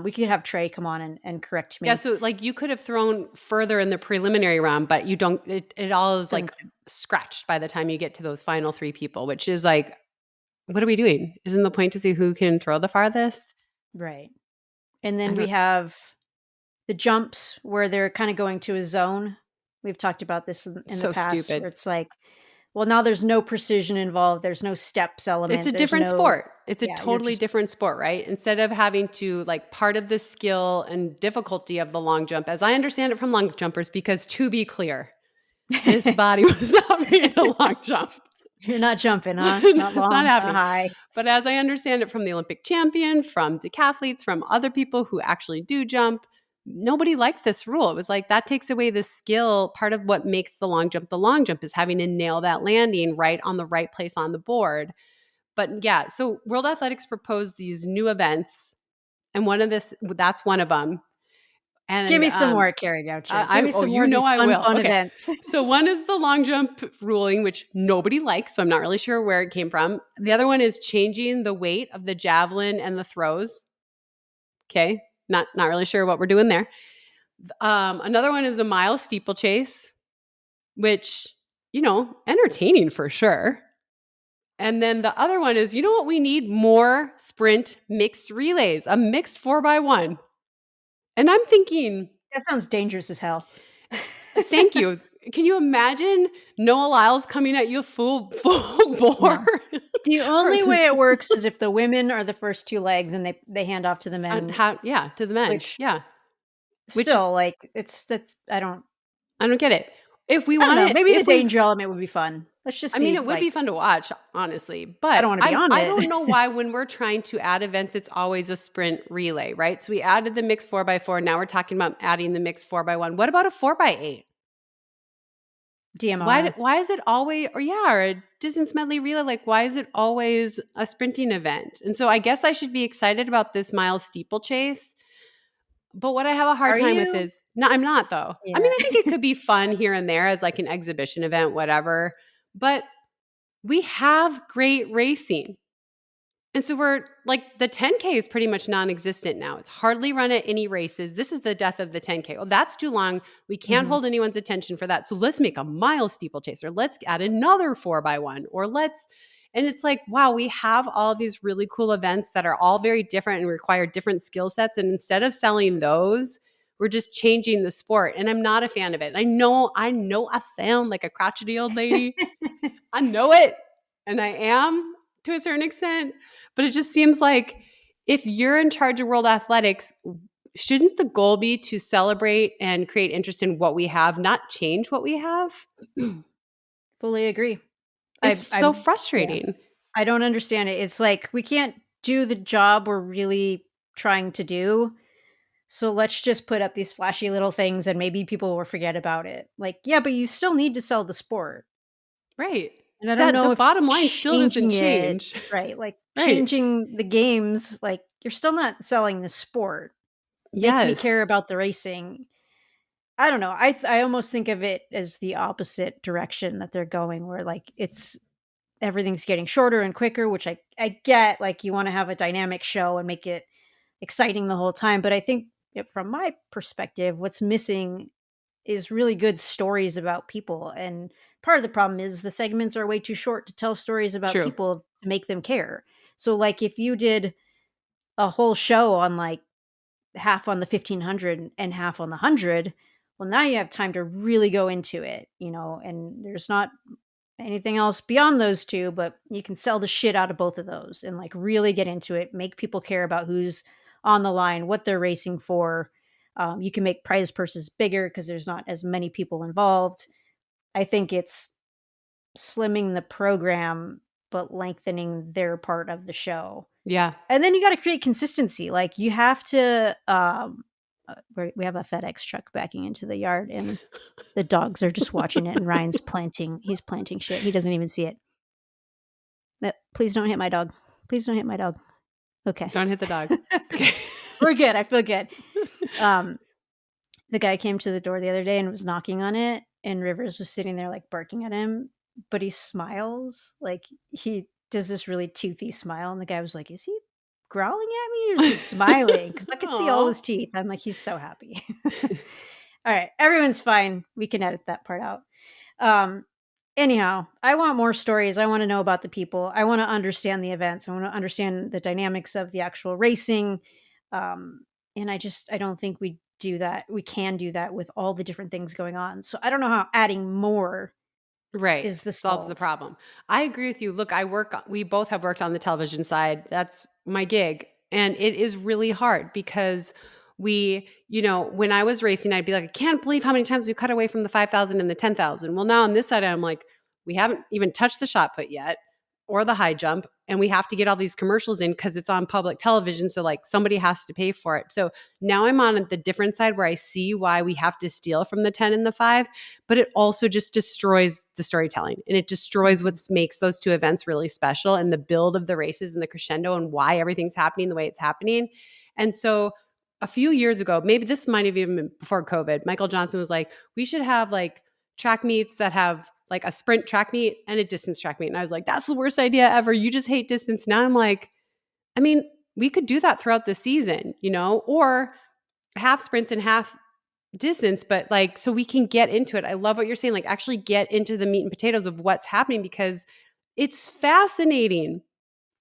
We could have Trey come on and correct me. Yeah, so like you could have thrown further in the preliminary round, but you don't. It all is like scratched by the time you get to those final three people, which is like, what are we doing? Isn't the point to see who can throw the farthest? Right. And then we have the jumps where they're kind of going to a zone. We've talked about this in the past. Stupid. Where it's like, well, now there's no precision involved. There's no steps element. It's a different sport. It's a totally different sport, right? Instead of having to like part of the skill and difficulty of the long jump, as I understand it from long jumpers, because to be clear, this body was not made a long jump. You're not jumping, huh? Not long, not happening. High. But as I understand it from the Olympic champion, from decathletes, from other people who actually do jump, nobody liked this rule. It was like, that takes away the skill. Part of what makes the long jump is having to nail that landing right on the right place on the board. But yeah, so World Athletics proposed these new events, and that's one of them. And give me some more, Carrie Goucher. Give me some more fun events. So one is the long jump ruling, which nobody likes, so I'm not really sure where it came from. The other one is changing the weight of the javelin and the throws. Okay, not really sure what we're doing there. Another one is a mile steeplechase, which, entertaining for sure. And then the other one is, what we need? More sprint mixed relays, a mixed 4x1. And I'm thinking, that sounds dangerous as hell. Thank you. Can you imagine Noah Lyles coming at you full bore? No. The only way it works is if the women are the first two legs and they hand off to the men. To the men. Still, I don't get it. If we want it, maybe the danger element would be fun. Let's just see. It would be fun to watch, honestly. But I don't want to be on it. I don't know why when we're trying to add events, it's always a sprint relay, right? So we added the mixed 4x4. Now we're talking about adding the mixed 4x1. What about a 4x8? DMR. Why is it always, or a distance medley relay? Like, why is it always a sprinting event? And so I guess I should be excited about this mile steeplechase. But what I have a hard time with is, no, I'm not though. Yeah. I mean, I think it could be fun here and there as like an exhibition event, whatever. But we have great racing. And so we're like, the 10K is pretty much non-existent now. It's hardly run at any races. This is the death of the 10K. Well, that's too long. We can't hold anyone's attention for that. So let's make a mile steeplechase, or let's add another 4x1, and it's like, wow, we have all these really cool events that are all very different and require different skill sets. And instead of selling those, we're just changing the sport. And I'm not a fan of it. I know I sound like a crotchety old lady. I know it. And I am to a certain extent. But it just seems like if you're in charge of World Athletics, shouldn't the goal be to celebrate and create interest in what we have, not change what we have? Fully agree. It's so I'm yeah. frustrating. I don't understand it. It's like we can't do the job we're really trying to do. So let's just put up these flashy little things and maybe people will forget about it. Like, yeah, but you still need to sell the sport. Right. And I don't That the know if bottom line still doesn't changing it, change. right, like Right. changing the games, like you're still not selling the sport. Make me Yes. care about the racing. I don't know. I almost think of it as the opposite direction that they're going where like it's everything's getting shorter and quicker, which I get, like you want to have a dynamic show and make it exciting the whole time, but I think from my perspective what's missing is really good stories about people, and part of the problem is the segments are way too short to tell stories about True. people to make them care. So like if you did a whole show on like half on the 1500 and half on the 100, well now you have time to really go into it, and there's not anything else beyond those two, but you can sell the shit out of both of those and like really get into it, make people care about who's on the line, what they're racing for. You can make prize purses bigger because there's not as many people involved. I think it's slimming the program, but lengthening their part of the show. Yeah. And then you got to create consistency. Like you have to, we have a FedEx truck backing into the yard and the dogs are just watching it. And he's planting shit. He doesn't even see it. Please don't hit my dog. Please don't hit my dog. Okay. Don't hit the dog. Okay. We're good. I feel good. Um, the guy came to the door the other day and was knocking on it, and Rivers was sitting there like barking at him, but he smiles. Like he does this really toothy smile, and the guy was like, "Is he growling at me or is he smiling?" Because I could see all Aw. his teeth. I'm like, he's so happy. All right, everyone's fine. We can edit that part out. Um, Anyhow, I want more stories. I want to know about the people. I want to understand the events. I want to understand the dynamics of the actual racing. Um, and I don't think we do that. We can do that with all the different things going on. So I don't know how adding more Right. is the Solves the solve. problem. I agree with you. Look, we both have worked on the television side. That's my gig. And it is really hard because when I was racing, I'd be like, I can't believe how many times we cut away from the 5,000 and the 10,000. Well, now on this side, I'm like, we haven't even touched the shot put yet or the high jump. And we have to get all these commercials in because it's on public television. So like somebody has to pay for it. So now I'm on the different side where I see why we have to steal from the 10 and the 5, but it also just destroys the storytelling and it destroys Mhm. what makes those two events really special and the build of the races and the crescendo and why everything's happening the way it's happening. And so a few years ago, maybe this might have even been before COVID, Michael Johnson was like, we should have like track meets that have like a sprint track meet and a distance track meet. And I was like, that's the worst idea ever. You just hate distance. Now I'm like, I mean, we could do that throughout the season, or half sprints and half distance, but like, so we can get into it. I love what you're saying, like actually get into the meat and potatoes of what's happening because it's fascinating,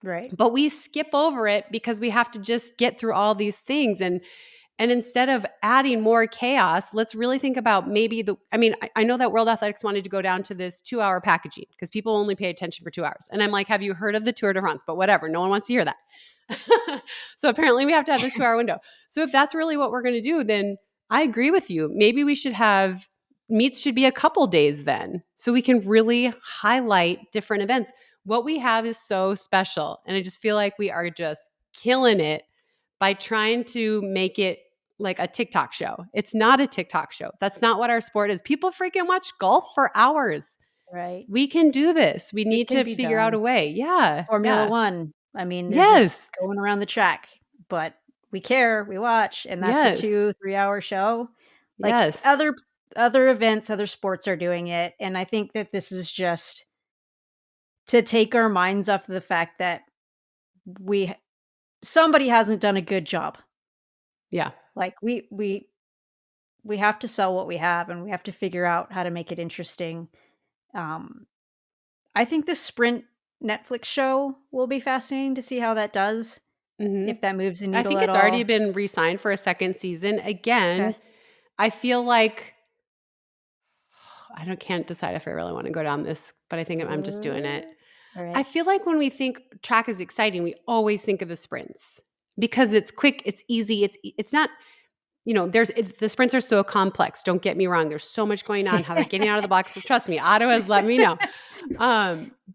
Right. but we skip over it because we have to just get through all these things. And instead of adding more chaos, let's really think about maybe I know that World Athletics wanted to go down to this 2-hour packaging because people only pay attention for 2 hours. And I'm like, have you heard of the Tour de France? But whatever, no one wants to hear that. So apparently we have to have this 2-hour window. So if that's really what we're going to do, then I agree with you. Maybe we should have meets should be a couple days then so we can really highlight different events. What we have is so special. And I just feel like we are just killing it by trying to make it like a TikTok show. It's not a TikTok show. That's not what our sport is. People freaking watch golf for hours. Right. We can do this. We It need can to be figure out done. a way. Yeah. Formula Yeah. One. I mean, they're just Yes. going around the track, but we care, we watch, and that's a Yes. 2-3 hour show. Like Yes. other events, other sports are doing it. And I think that this is just to take our minds off of the fact that we somebody hasn't done a good job. Yeah. Like we have to sell what we have and we have to figure out how to make it interesting. Um I think the Sprint Netflix show will be fascinating to see how that does, Mm-hmm. if that moves the I needle think at it's already all. been re-signed for a second season. Okay. Again, I feel like can't decide if I really want to go down this, but I think I'm just doing it. All I right. feel like when we think track is exciting, we always think of the sprints because it's quick, it's easy, it's not the sprints are so complex. Don't get me wrong. There's so much going on, how they're getting out of the box. Trust me, Otto has let me know.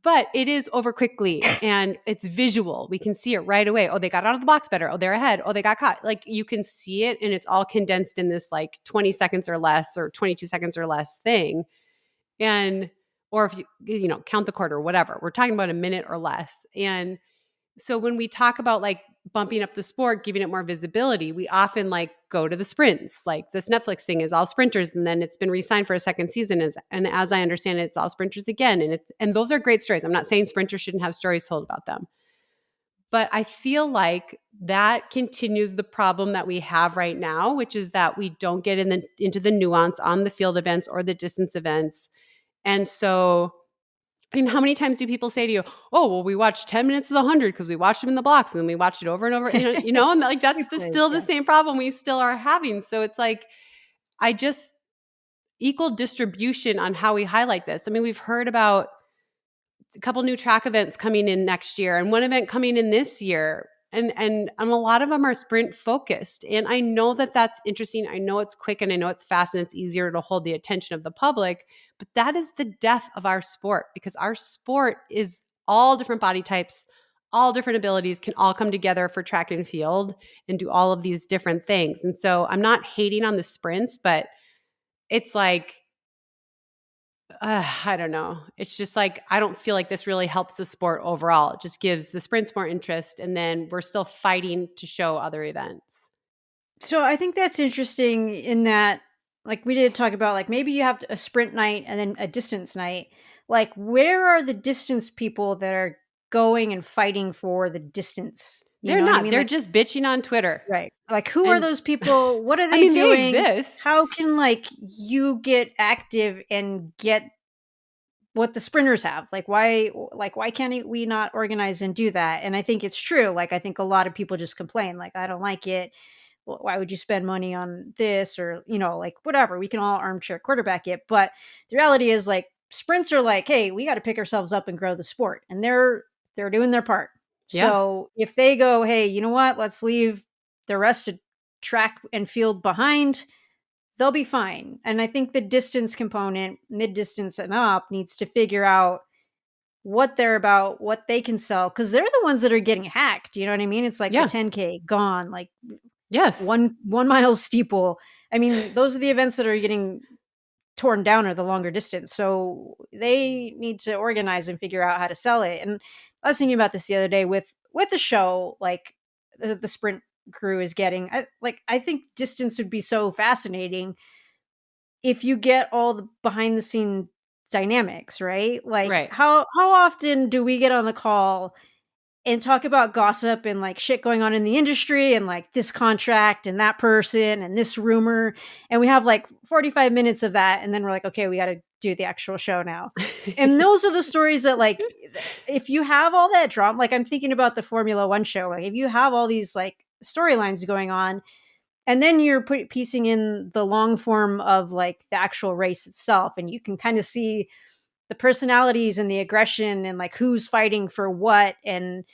But it is over quickly and it's visual. We can see it right away. Oh, they got out of the box better. Oh, they're ahead. Oh, they got caught. Like you can see it and it's all condensed in this like 20 seconds or less or 22 seconds or less thing. And, or if you count the quarter, whatever, we're talking about a minute or less. And so when we talk about like bumping up the sport, giving it more visibility, we often like go to the sprints. Like this Netflix thing is all sprinters, and then it's been re-signed for a second season. And as I understand it, it's all sprinters again. And those are great stories. I'm not saying sprinters shouldn't have stories told about them, but I feel like that continues the problem that we have right now, which is that we don't get into the nuance on the field events or the distance events. And so how many times do people say to you, "Oh, well, we watched 10 minutes of the 100 because we watched them in the blocks and then we watched it over and over," and like that's still the same problem we still are having. So it's like, I just equal distribution on how we highlight this. I mean, we've heard about a couple new track events coming in next year and one event coming in this year. And a lot of them are sprint focused. And I know that that's interesting. I know it's quick and I know it's fast and it's easier to hold the attention of the public, but that is the death of our sport because our sport is all different body types, all different abilities can all come together for track and field and do all of these different things. And so I'm not hating on the sprints, but it's like, I don't know. It's just like, I don't feel like this really helps the sport overall. It just gives the sprints more interest. And then we're still fighting to show other events. So I think that's interesting in that, like we did talk about, like maybe you have a sprint night and then a distance night. Like, where are the distance people that are going and fighting for the distance? You They're know what I not. mean? They're Like, just bitching on Twitter. right. Like, who are And those people? What are I they mean, they doing? exist. How can like you get active and get what the sprinters have? Like why can't we not organize and do that? And I think it's true. Like I think a lot of people just complain, like, I don't like it. Well, why would you spend money on this? Or, like whatever. We can all armchair quarterback it. But the reality is, like, sprints are like, hey, we got to pick ourselves up and grow the sport. And they're doing their part. Yeah. So if they go, hey, you know what, let's leave the rest of track and field behind, they'll be fine. And I think the distance component, mid distance and up, needs to figure out what they're about, what they can sell, because they're the ones that are getting hacked. You know what I mean? It's like the Yeah. 10K gone, like Yes. 1 mile steeple. I mean, those are the events that are getting torn down, or the longer distance. So they need to organize and figure out how to sell it. And I was thinking about this the other day with the show, like the sprint crew is getting. I think distance would be so fascinating if you get all the behind the scene dynamics, right? Like Right. how often do we get on the call and talk about gossip and like shit going on in the industry and like this contract and that person and this rumor, and we have like 45 minutes of that, and then we're like, okay, we got to do the actual show now. And those are the stories that, like, if you have all that drama, like I'm thinking about the Formula One show, like if you have all these like storylines going on, and then you're piecing in the long form of like the actual race itself, and you can kind of see the personalities and the aggression and like who's fighting for what. And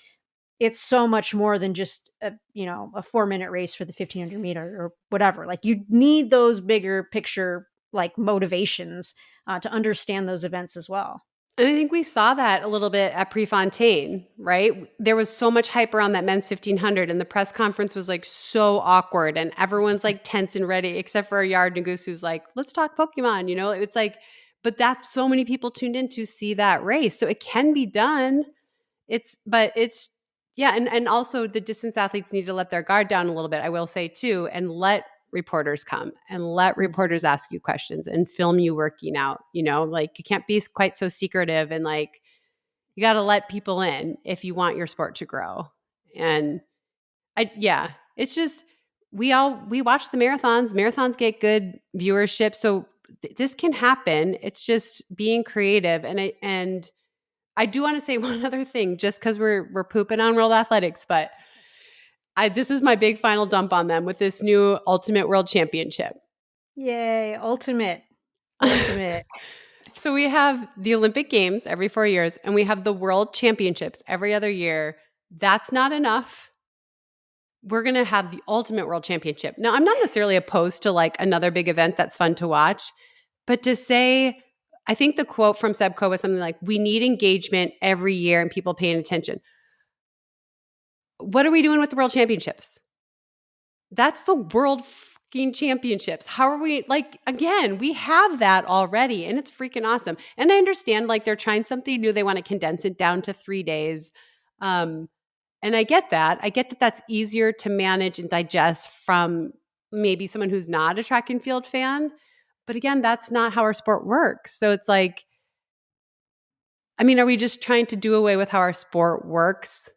it's so much more than just a 4-minute race for the 1500 meter or whatever. Like, you need those bigger picture like motivations to understand those events as well. And I think we saw that a little bit at Prefontaine, right? There was so much hype around that men's 1500 and the press conference was like so awkward and everyone's like tense and ready except for Yard Nagus, who's like, let's talk Pokemon, It's like, but that's so many people tuned in to see that race. So it can be done. Yeah. And also the distance athletes need to let their guard down a little bit, I will say too, and let reporters come and let reporters ask you questions and film you working out, like you can't be quite so secretive, and like you got to let people in if you want your sport to grow. And it's just, we watch the marathons get good viewership. So this can happen. It's just being creative. And I do want to say one other thing, just because we're pooping on World Athletics, but this is my big final dump on them with this new Ultimate World Championship. Yay, ultimate. So we have the Olympic Games every 4 years, and we have the World Championships every other year. That's not enough. we're going to have the ultimate world championship. Now, I'm not necessarily opposed to like another big event that's fun to watch, but to say, I think the quote from Sebco was something like, we need engagement every year and people paying attention. What are we doing with the world championships? That's the world fucking championships. How are we, like, again, we have that already and it's freaking awesome. And I understand like they're trying something new. They want to condense it down to 3 days. And I get that. I get that that's easier to manage and digest from maybe someone who's not a track and field fan. But again, that's not how our sport works. So it's like, I mean, are we just trying to do away with how our sport works?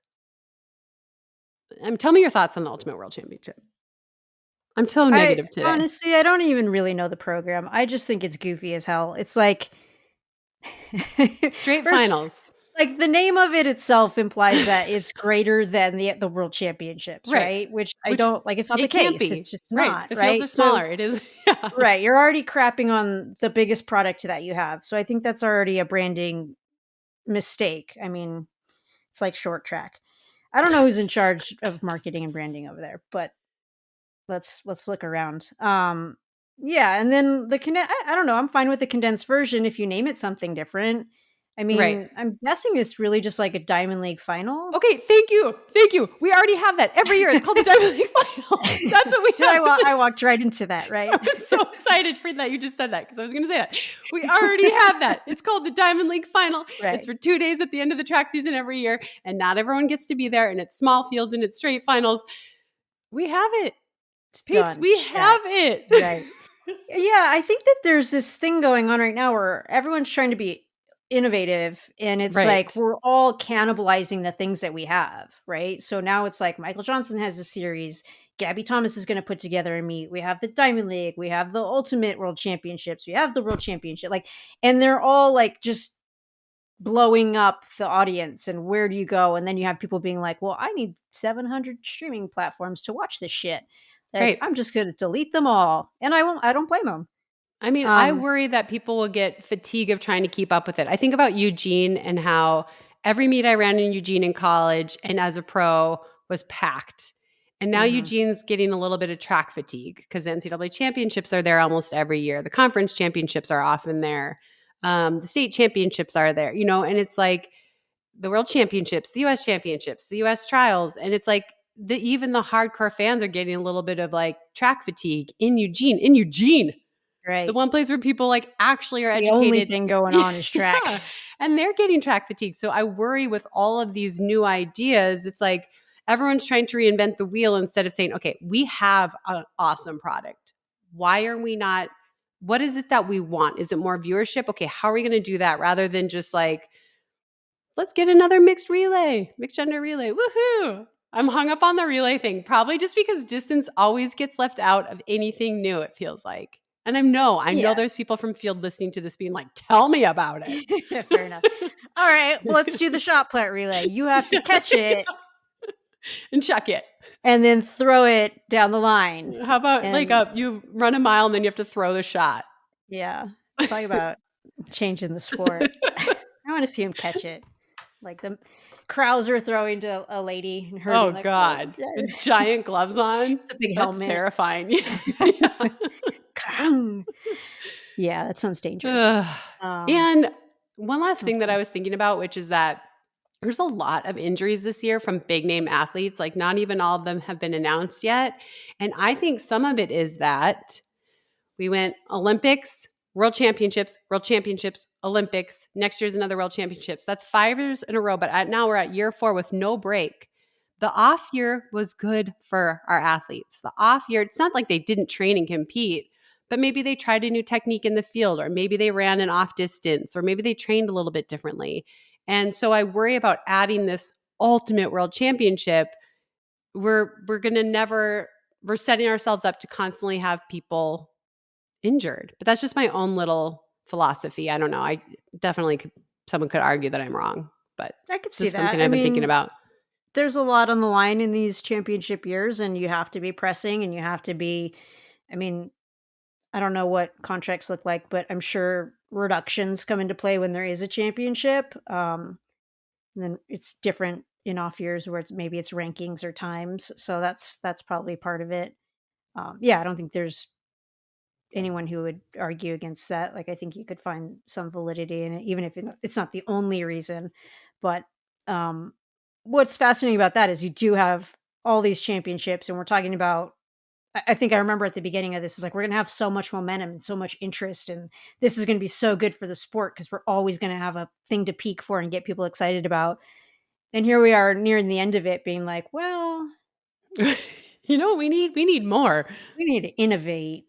Tell me your thoughts on the Ultimate World Championship. I'm so negative today. Honestly, I don't even really know the program. I just think it's goofy as hell. It's like Straight first, finals. like the name of it itself implies that it's greater than the world championships, right? Which I don't like. It's not the can't case. be. It's just Right. not. The fields Right. are smaller. It is. Yeah. Right. You're already crapping on the biggest product that you have. So I think that's already a branding mistake. I mean, it's like short track. I don't know who's in charge of marketing and branding over there, but let's look around. Yeah, and then I don't know, I'm fine with the condensed version if you name it something different. I Right. mean, I'm guessing it's really just like a Diamond League final. Okay, thank you. Thank you. We already have that every year. It's called the Diamond League Final. That's what we Did have. I walked right into that, right? I was so excited for that you just said that because I was going to say that. We already have that. It's called the Diamond League Final. Right. It's for 2 days at the end of the track season every year, and not everyone gets to be there, and it's small fields and it's straight finals. We have it. Peeps, Done. we Check. have it. Right. Yeah, I think that there's this thing going on right now where everyone's trying to be innovative and it's like we're all cannibalizing the things that we have, right? So now it's like Michael Johnson has a series, Gabby Thomas is going to put together a meet. We have the Diamond League, we have the Ultimate World Championships, we have the World Championship, like, and they're all like just blowing up the audience. And where do you go? And then you have people being like, well, I need 700 streaming platforms to watch this shit. Like, I'm just going to delete them all. And I don't blame them. I mean, I worry that people will get fatigue of trying to keep up with it. I think about Eugene and how every meet I ran in Eugene in college and as a pro was packed. And now Eugene's getting a little bit of track fatigue because the NCAA championships are there almost every year. The conference championships are often there. The state championships are there, you know, and it's like the world championships, the US championships, the US trials. And it's like even the hardcore fans are getting a little bit of like track fatigue in Eugene. Right. The one place where people like actually are educated. The only thing going on is track. Yeah. And they're getting track fatigue. So I worry with all of these new ideas, it's like everyone's trying to reinvent the wheel instead of saying, okay, we have an awesome product. Why are we not, what is it that we want? Is it more viewership? Okay, how are we going to do that rather than just like, let's get another mixed gender relay. Woohoo. I'm hung up on the relay thing, probably just because distance always gets left out of anything new, it feels like. And I know there's people from field listening to this being like, tell me about it. Fair enough. All right, well, let's do the shot put relay. You have to catch it. And chuck it. And then throw it down the line. How about you run a mile and then you have to throw the shot? Yeah. Talk about changing the sport. I want to see him catch it. Like the Krauser throwing to a lady and her. Oh, like, God. With giant gloves on. It's a big helmet. That's terrifying. Yeah, that sounds dangerous. And one last thing that I was thinking about, which is that there's a lot of injuries this year from big name athletes. Like not even all of them have been announced yet. And I think some of it is that we went Olympics, World Championships, Olympics. Next year's another World Championships. That's 5 years in a row. But now we're at year 4 with no break. The off year was good for our athletes. The off year, it's not like they didn't train and compete, but maybe they tried a new technique in the field, or maybe they ran an off distance, or maybe they trained a little bit differently. And so I worry about adding this ultimate world championship. We're setting ourselves up to constantly have people injured. But that's just my own little philosophy. I don't know. I definitely someone could argue that I'm wrong, but I could see that. Something I've been thinking about. There's a lot on the line in these championship years, and you have to be pressing and you have to be, I mean, I don't know what contracts look like, but I'm sure reductions come into play when there is a championship. And then it's different in off years where maybe it's rankings or times. So that's probably part of it. Yeah, I don't think there's anyone who would argue against that. Like, I think you could find some validity in it, even if it's not the only reason. But um, what's fascinating about that is you do have all these championships, and we're talking about. I think I remember at the beginning of this is like we're going to have so much momentum and so much interest, and this is going to be so good for the sport because we're always going to have a thing to peak for and get people excited about. And here we are nearing the end of it, being like, well, We need more. we need to innovate.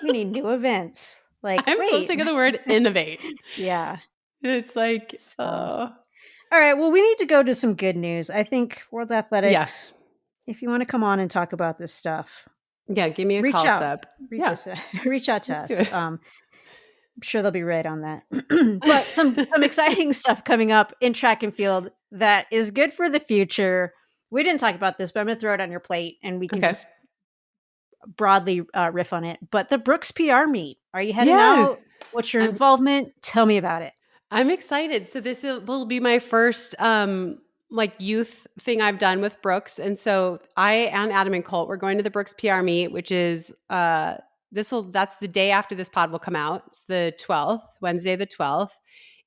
We need new events. Like, I'm so wait. sick of the word innovate. Yeah. It's like, So, all right. Well, we need to go to some good news. I think World yeah. Athletics, if you want to come on and talk about this stuff, Yeah, give me a reach call, out. Seb. Reach Yeah, us. Reach out to let's do us. it. I'm sure they'll be right on that. But some exciting stuff coming up in track and field that is good for the future. We didn't talk about this, but I'm going to throw it on your plate, and we can Okay. just broadly riff on it. But the Brooks PR meet. Are you heading out? Yes. What's your I'm involvement? Tell me about it. I'm excited. So this will be my first like youth thing I've done with Brooks. And so I and Adam and Colt, we're going to the Brooks PR meet, which is that's the day after this pod will come out. It's the 12th, Wednesday the 12th.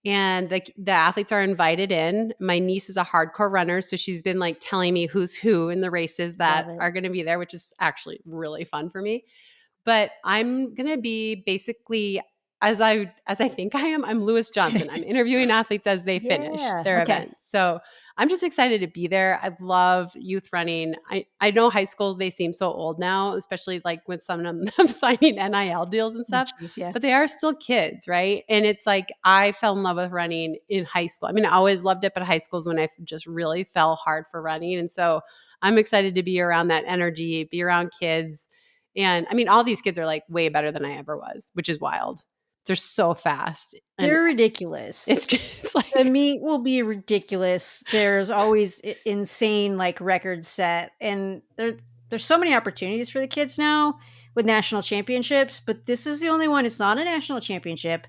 And the athletes are invited in. My niece is a hardcore runner, so she's been like telling me who's who in the races that Love it. are going to be there, which is actually really fun for me. But I'm going to be basically as I think I am, I'm Lewis Johnson. I'm interviewing athletes as they finish Yeah. their Okay. event. So I'm just excited to be there. I love youth running. I know high schools, they seem so old now, especially like with some of them signing NIL deals and Oh, stuff, geez, yeah. but they are still kids, right? And it's like I fell in love with running in high school. I mean, I always loved it, but high school is when I just really fell hard for running. And so I'm excited to be around that energy, be around kids. And I mean, all these kids are like way better than I ever was, which is wild. They're so fast. And They're ridiculous. it's The like, meet will be ridiculous. There's always insane like records set, and there's so many opportunities for the kids now with national championships. But this is the only one. It's not a national championship.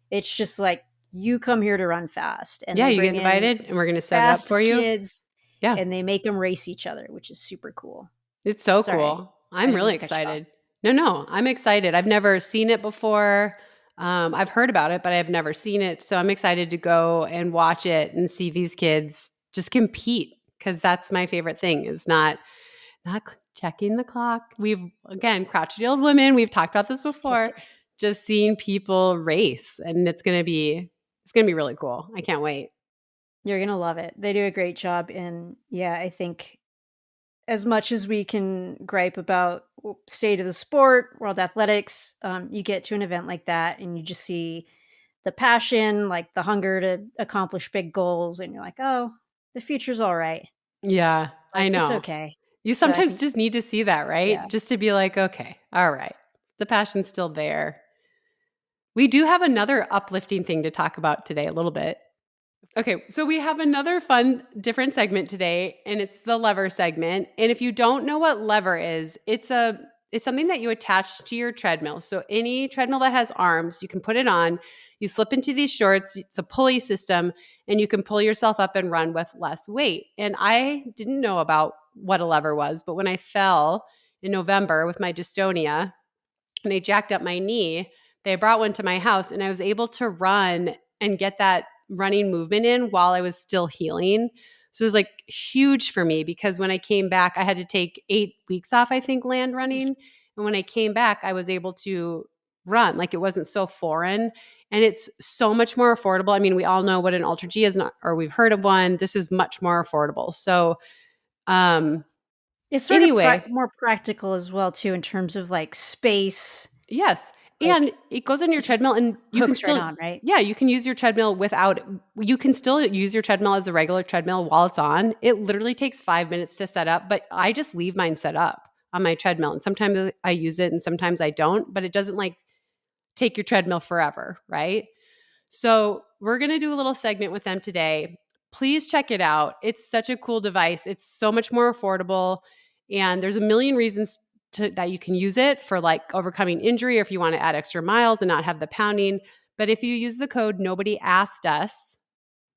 It's just like you come here to run fast, and yeah, they you bring get in invited and we're going to set it up for fastest you. kids, Yeah. and they make them race each other, which is super cool. It's so Sorry, cool. I I'm didn't mean really to cut you off. excited. No, I'm excited. I've never seen it before. I've heard about it, but I've never seen it. So I'm excited to go and watch it and see these kids just compete because that's my favorite thing is not checking the clock. We've, again, crotchety old women. We've talked about this before. Just seeing people race, and it's gonna be really cool. I can't wait. You're gonna love it. They do a great job, and yeah, I think as much as we can gripe about state of the sport, world athletics, you get to an event like that and you just see the passion, like the hunger to accomplish big goals, and you're like, oh, the future's all right. Yeah, I Like it's know. okay. You So I sometimes think, just need to see that, yeah, right? Just to be like, okay, all right, the passion's still there. We do have another uplifting thing to talk about today a little bit. Okay, so we have another fun, different segment today, and it's the lever segment. And if you don't know what lever is, it's something that you attach to your treadmill. So any treadmill that has arms, you can put it on. You slip into these shorts. It's a pulley system, and you can pull yourself up and run with less weight. And I didn't know about what a lever was, but when I fell in November with my dystonia and I jacked up my knee, they brought one to my house, and I was able to run and get that running movement in while I was still healing. So it was like huge for me because when I came back, I had to take 8 weeks off, I think, land running. And when I came back, I was able to run. Like it wasn't so foreign. And it's so much more affordable. I mean, we all know what an Ultra G is, not, or we've heard of one. This is much more affordable. So it's sort of anyway, more practical as well too in terms of like space. yes. And Like it goes on your it just treadmill and you can hooks right still, on, right? yeah, you can use your treadmill you can still use your treadmill as a regular treadmill while it's on. It literally takes 5 minutes to set up, but I just leave mine set up on my treadmill. And sometimes I use it and sometimes I don't, but it doesn't like take your treadmill forever, right? So we're going to do a little segment with them today. Please check it out. It's such a cool device. It's so much more affordable. And there's a million reasons that you can use it for like overcoming injury or if you want to add extra miles and not have the pounding. But if you use the code Nobody Asked Us,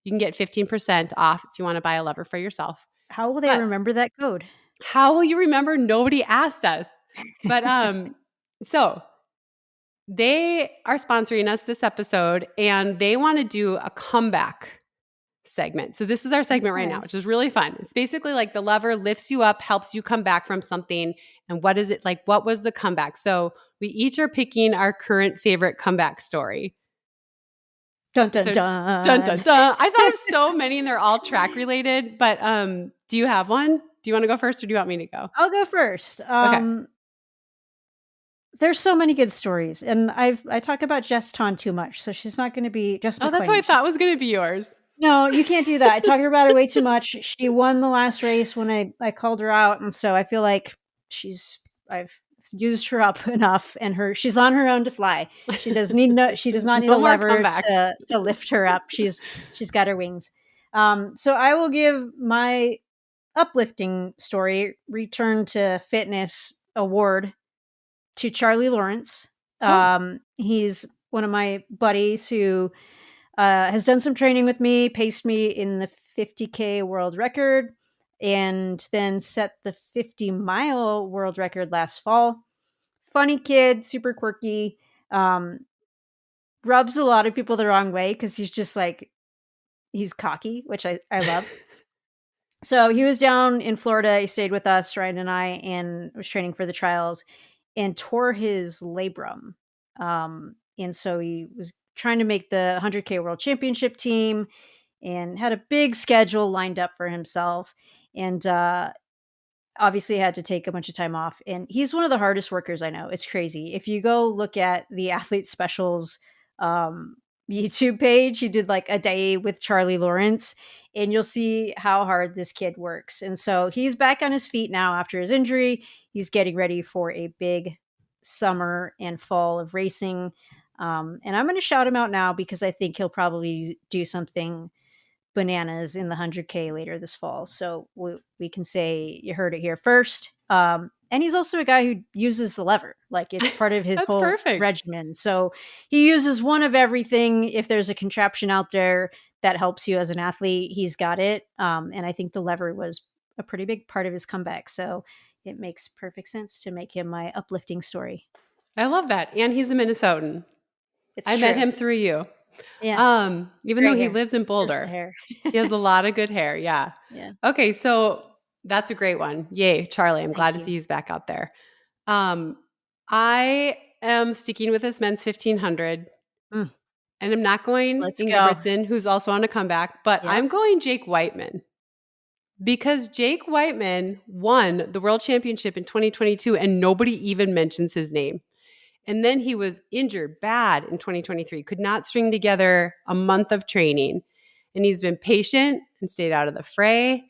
You can get 15% off if you want to buy a lever for yourself. How will they But remember that code? how will you remember? Nobody asked us. But so they are sponsoring us this episode, and they want to do a comeback segment. So this is our segment right now, Okay. which is really fun. It's basically like the lever lifts you up, helps you come back from something. And what is it like? What was the comeback? So we each are picking our current favorite comeback story. Dun, dun, So dun dun dun. dun. I thought of so many and they're all track related, but do you have one? Do you want to go first or do you want me to go? I'll go first. Okay. There's so many good stories, and I talk about Jess Ton too much, so she's not gonna be Jess Oh, that's what I McClain. thought was going to be yours. No, you can't do that. I talk about her way too much. She won the last race when I called her out, and so I feel like I've used her up enough, and she's on her own to fly. She does not need No a more lever comeback. to lift her up. She's got her wings. So I will give my uplifting story, Return to Fitness award, to Charlie Lawrence. Oh, He's one of my buddies who has done some training with me, paced me in the 50K world record, and then set the 50-mile world record last fall. Funny kid, super quirky, um, rubs a lot of people the wrong way because he's just like, he's cocky, which I love. So he was down in Florida. He stayed with us, Ryan and I, and was training for the trials and tore his labrum. And so he was trying to make the 100K World Championship team and had a big schedule lined up for himself. And obviously had to take a bunch of time off. And he's one of the hardest workers I know. It's crazy. If you go look at the Athlete Specials um, YouTube page, he did like a day with Charlie Lawrence, and you'll see how hard this kid works. And so he's back on his feet now after his injury. He's getting ready for a big summer and fall of racing. And I'm going to shout him out now because I think he'll probably do something bananas in the 100K later this fall. So we can say you heard it here first. And he's also a guy who uses the lever. Like it's part of his that's whole perfect. regimen. So he uses one of everything. If there's a contraption out there that helps you as an athlete, he's got it. And I think the lever was a pretty big part of his comeback. So it makes perfect sense to make him my uplifting story. I love that. And he's a Minnesotan. It's I met true. him through you. Yeah. Even though Great he hair. lives in Just the Boulder, hair. he has a lot of good hair. Yeah. Yeah. Okay. So that's a great one. Yay, Charlie. I'm glad Thank to you. see he's back out there. I am sticking with this men's 1500 Mm, and I'm not going let's go. Ingebrigtsen, who's also on a comeback, but Yep. I'm going Jake Whiteman because Jake Whiteman won the world championship in 2022 and nobody even mentions his name. And then he was injured bad in 2023, could not string together a month of training. And he's been patient and stayed out of the fray.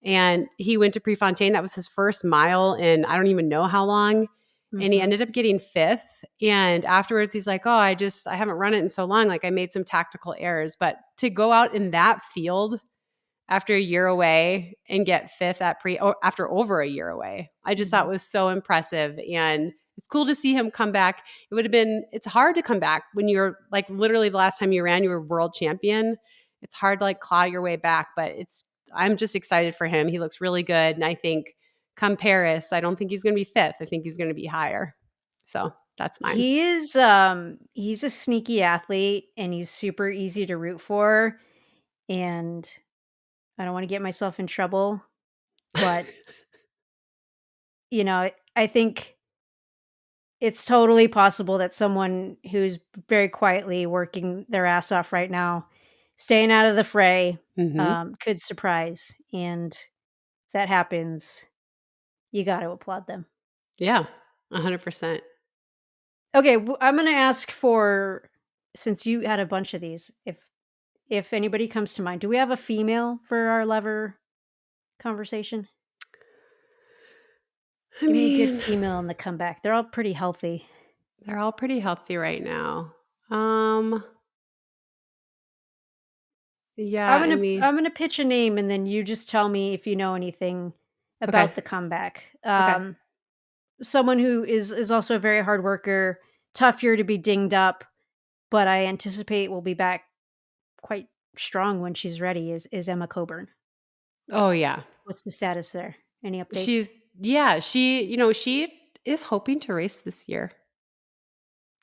And he went to Prefontaine. That was his first mile in I don't even know how long. And he Mhm. ended up getting fifth. And afterwards, he's like, oh, I haven't run it in so long. Like I made some tactical errors. But to go out in that field after a year away and get fifth after over a year away, I just thought Mhm. was so impressive. And it's cool to see him come back. It's hard to come back when you're like literally the last time you ran, you were world champion. It's hard to like claw your way back, but I'm just excited for him. He looks really good. And I think come Paris, I don't think he's going to be fifth. I think he's going to be higher. So that's mine. He's a sneaky athlete and he's super easy to root for, and I don't wanna get myself in trouble, but, I think it's totally possible that someone who's very quietly working their ass off right now, staying out of the fray, Mm-hmm. could surprise, and if that happens, you gotta applaud them. Yeah, 100%. Okay, I'm gonna ask for, since you had a bunch of these, if anybody comes to mind, do we have a female for our lever conversation? I Give me a good mean, female in the comeback. They're all pretty healthy. they're all pretty healthy right now. Um, yeah, I'm I gonna mean, I'm gonna pitch a name and then you just tell me if you know anything okay. about the comeback. Okay. Someone who is also a very hard worker, tough year to be dinged up, but I anticipate will be back quite strong when she's ready is Emma Coburn. Oh, yeah. What's the status there? Any updates? She's she is hoping to race this year.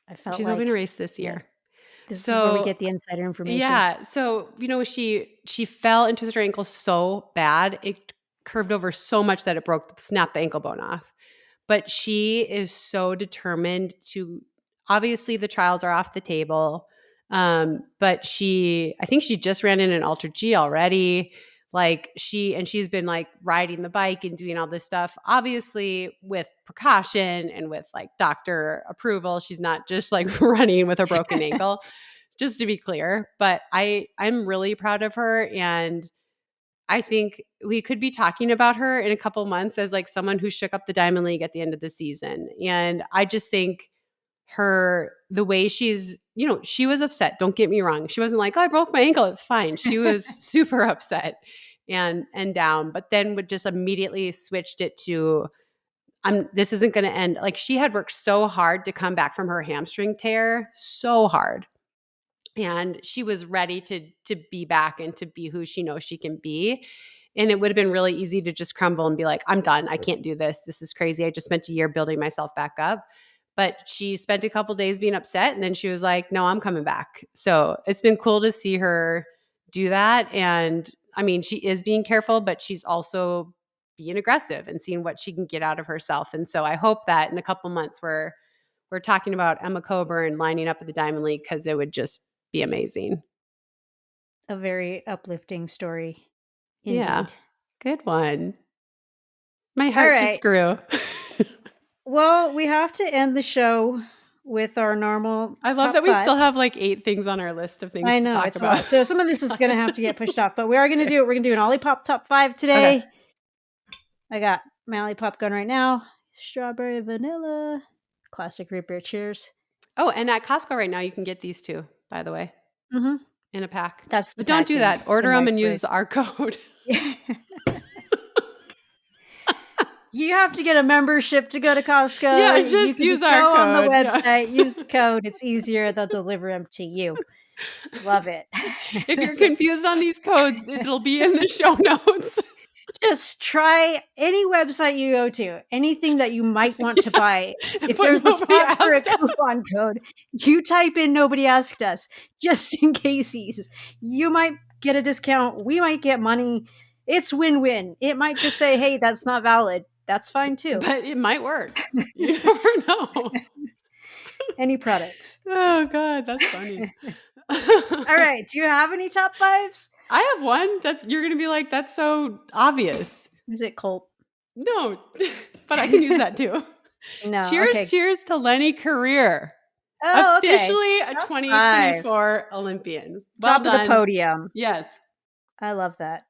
I felt She's hoping to like race this yeah, year. this is where we So, get the insider information. yeah. So, she fell and twisted her ankle so bad, it curved over so much that it snapped the ankle bone off. But she is so determined to obviously the trials are off the table. But I think she just ran in an Ultra G already. Like she's been like riding the bike and doing all this stuff, obviously with precaution and with like doctor approval. She's not just like running with a broken ankle, just to be clear. But I'm really proud of her, and I think we could be talking about her in a couple months as like someone who shook up the Diamond League at the end of the season. And I just think the way she was upset. Don't get me wrong. She wasn't like, oh, I broke my ankle. It's fine. She was super upset and down, but then would just immediately switched it to, this isn't going to end. Like she had worked so hard to come back from her hamstring tear, so hard. And she was ready to be back and to be who she knows she can be. And it would have been really easy to just crumble and be like, I'm done. I can't do this. This is crazy. I just spent a year building myself back up. But she spent a couple days being upset, and then she was like, no, I'm coming back. So it's been cool to see her do that. And I mean, she is being careful, but she's also being aggressive and seeing what she can get out of herself. And so I hope that in a couple months we're talking about Emma Coburn lining up at the Diamond League, because it would just be amazing. A very uplifting story. Yeah. Indeed. Good one. My All heart just right. grew. Well, we have to end the show with our normal I love top that we 5. still have like 8 things on our list of things I to know, talk it's a about. lot. So some of this is going to have to get pushed off, but we are going to do it. We're going to do an Ollipop top 5 today. Okay. I got my Ollipop gun right now. Strawberry vanilla. Classic root beer. Cheers. Oh, and at Costco right now, you can get these too, by the way, in a pack. That's the But don't pack do that. Order in them my and use fridge. our code. You have to get a membership to go to Costco. Yeah, You just can use just our go on the code. website, Yeah. use the code. It's easier. They'll deliver them to you. Love it. If you're confused on these codes, it'll be in the show notes. Just try any website you go to, anything that you might want to buy. If But there's a nobody spot for a asked us. coupon code, you type in "nobody asked us" just in cases. You might get a discount. We might get money. It's win-win. It might just say, "Hey, that's not valid." That's fine too. But it might work. You never know. Any products. Oh, God, that's funny. All right. Do you have any top 5s? I have one you're going to be like, that's so obvious. Is it Colt? No, but I can use that too. No. Cheers, Okay. cheers to Lenny Korir. Oh, okay. Officially a Top 2024 Olympian. Well Top of the done. podium. Yes. I love that.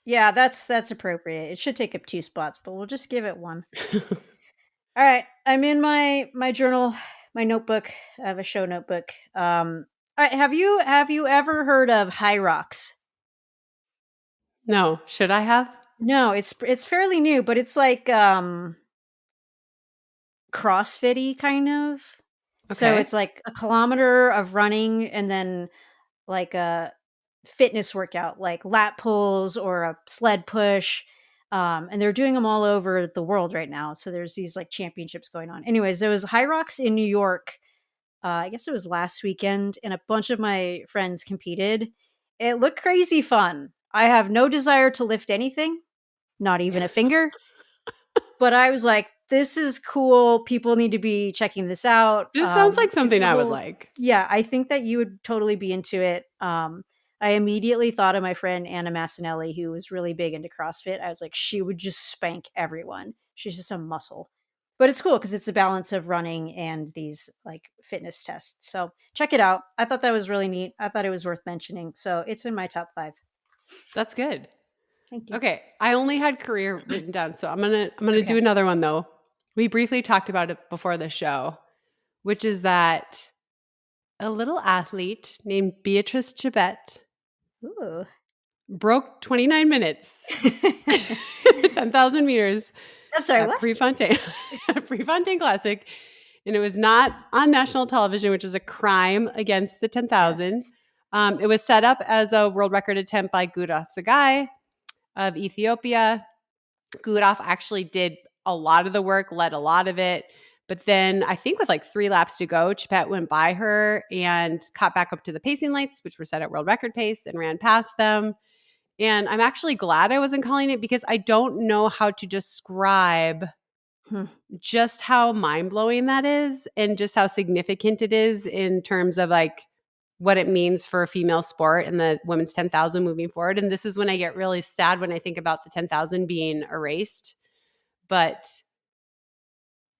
Yeah, that's appropriate. It should take up 2 spots, but we'll just give it 1. All right. I'm in my journal, my notebook. I have a show notebook. All right, have you ever heard of High Rocks? No. Should I have? No, it's fairly new, but it's like CrossFit-y kind of. So Okay. it's like a kilometer of running and then like a fitness workout, like lat pulls or a sled push. And they're doing them all over the world right now. So there's these like championships going on. Anyways, there was High Rocks in New York. I guess it was last weekend, and a bunch of my friends competed. It looked crazy fun. I have no desire to lift anything, not even a finger. But I was like, this is cool. People need to be checking this out. This sounds like It's something a I would whole- like. Yeah, I think that you would totally be into it. I immediately thought of my friend Anna Massinelli, who was really big into CrossFit. I was like, she would just spank everyone. She's just a muscle. But it's cool because it's a balance of running and these like fitness tests. So check it out. I thought that was really neat. I thought it was worth mentioning. So it's in my top 5. That's good. Thank you. Okay. I only had Krier written down, so I'm gonna do another one though. We briefly talked about it before the show, which is that a little athlete named Beatrice Chebet Ooh. broke 29 minutes, 10,000 meters. I'm sorry, at what? Prefontaine Classic. And it was not on national television, which is a crime against the 10,000. It was set up as a world record attempt by Gudaf Sagai of Ethiopia. Gudaf actually did a lot of the work, led a lot of it. But then I think with like 3 laps to go, Chebet went by her and caught back up to the pacing lights, which were set at world record pace, and ran past them. And I'm actually glad I wasn't calling it because I don't know how to describe just how mind-blowing that is and just how significant it is in terms of like what it means for a female sport and the women's 10,000 moving forward. And this is when I get really sad when I think about the 10,000 being erased. But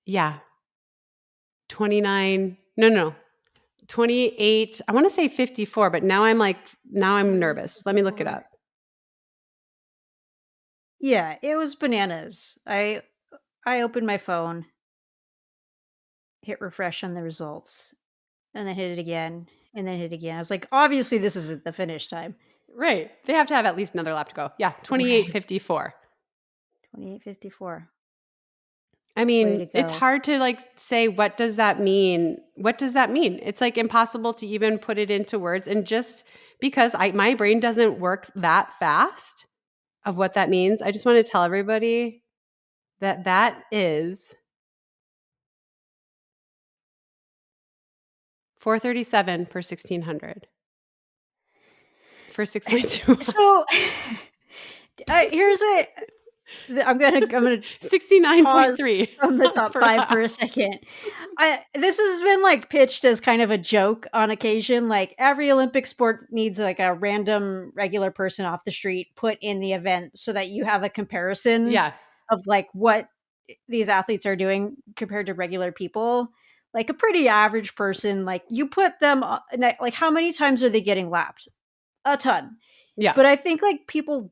yeah, 28. I want to say 54, but now I'm nervous. Let me look it up. Yeah, it was bananas. I opened my phone, hit refresh on the results, and then hit it again, and then hit it again. I was like, obviously this isn't the finish time. Right. They have to have at least another lap to go. Yeah, 28:54. 28:54. I mean, it's hard to like say, what does that mean? What does that mean? It's like impossible to even put it into words. And just because my brain doesn't work that fast of what that means, I just want to tell everybody that is 437 per 1600 for 6.2. So here's a. I'm gonna 69.3 from the top 5 for a second. This has been like pitched as kind of a joke on occasion. Like every Olympic sport needs like a random regular person off the street put in the event so that you have a comparison of like what these athletes are doing compared to regular people. Like a pretty average person, like you put them like how many times are they getting lapped? A ton. Yeah. But I think like people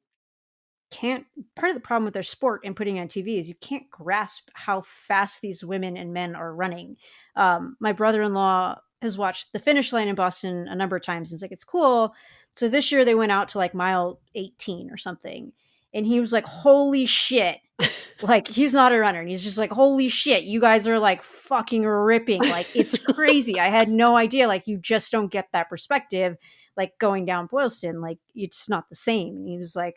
can't, part of the problem with their sport and putting on TV is you can't grasp how fast these women and men are running. My brother-in-law has watched the finish line in Boston a number of times and it's like, it's cool. So this year they went out to like mile 18 or something. And he was like, holy shit. Like he's not a runner. And he's just like, holy shit, you guys are like fucking ripping. Like it's crazy. I had no idea. Like you just don't get that perspective. Like going down Boylston, like it's not the same. And he was like,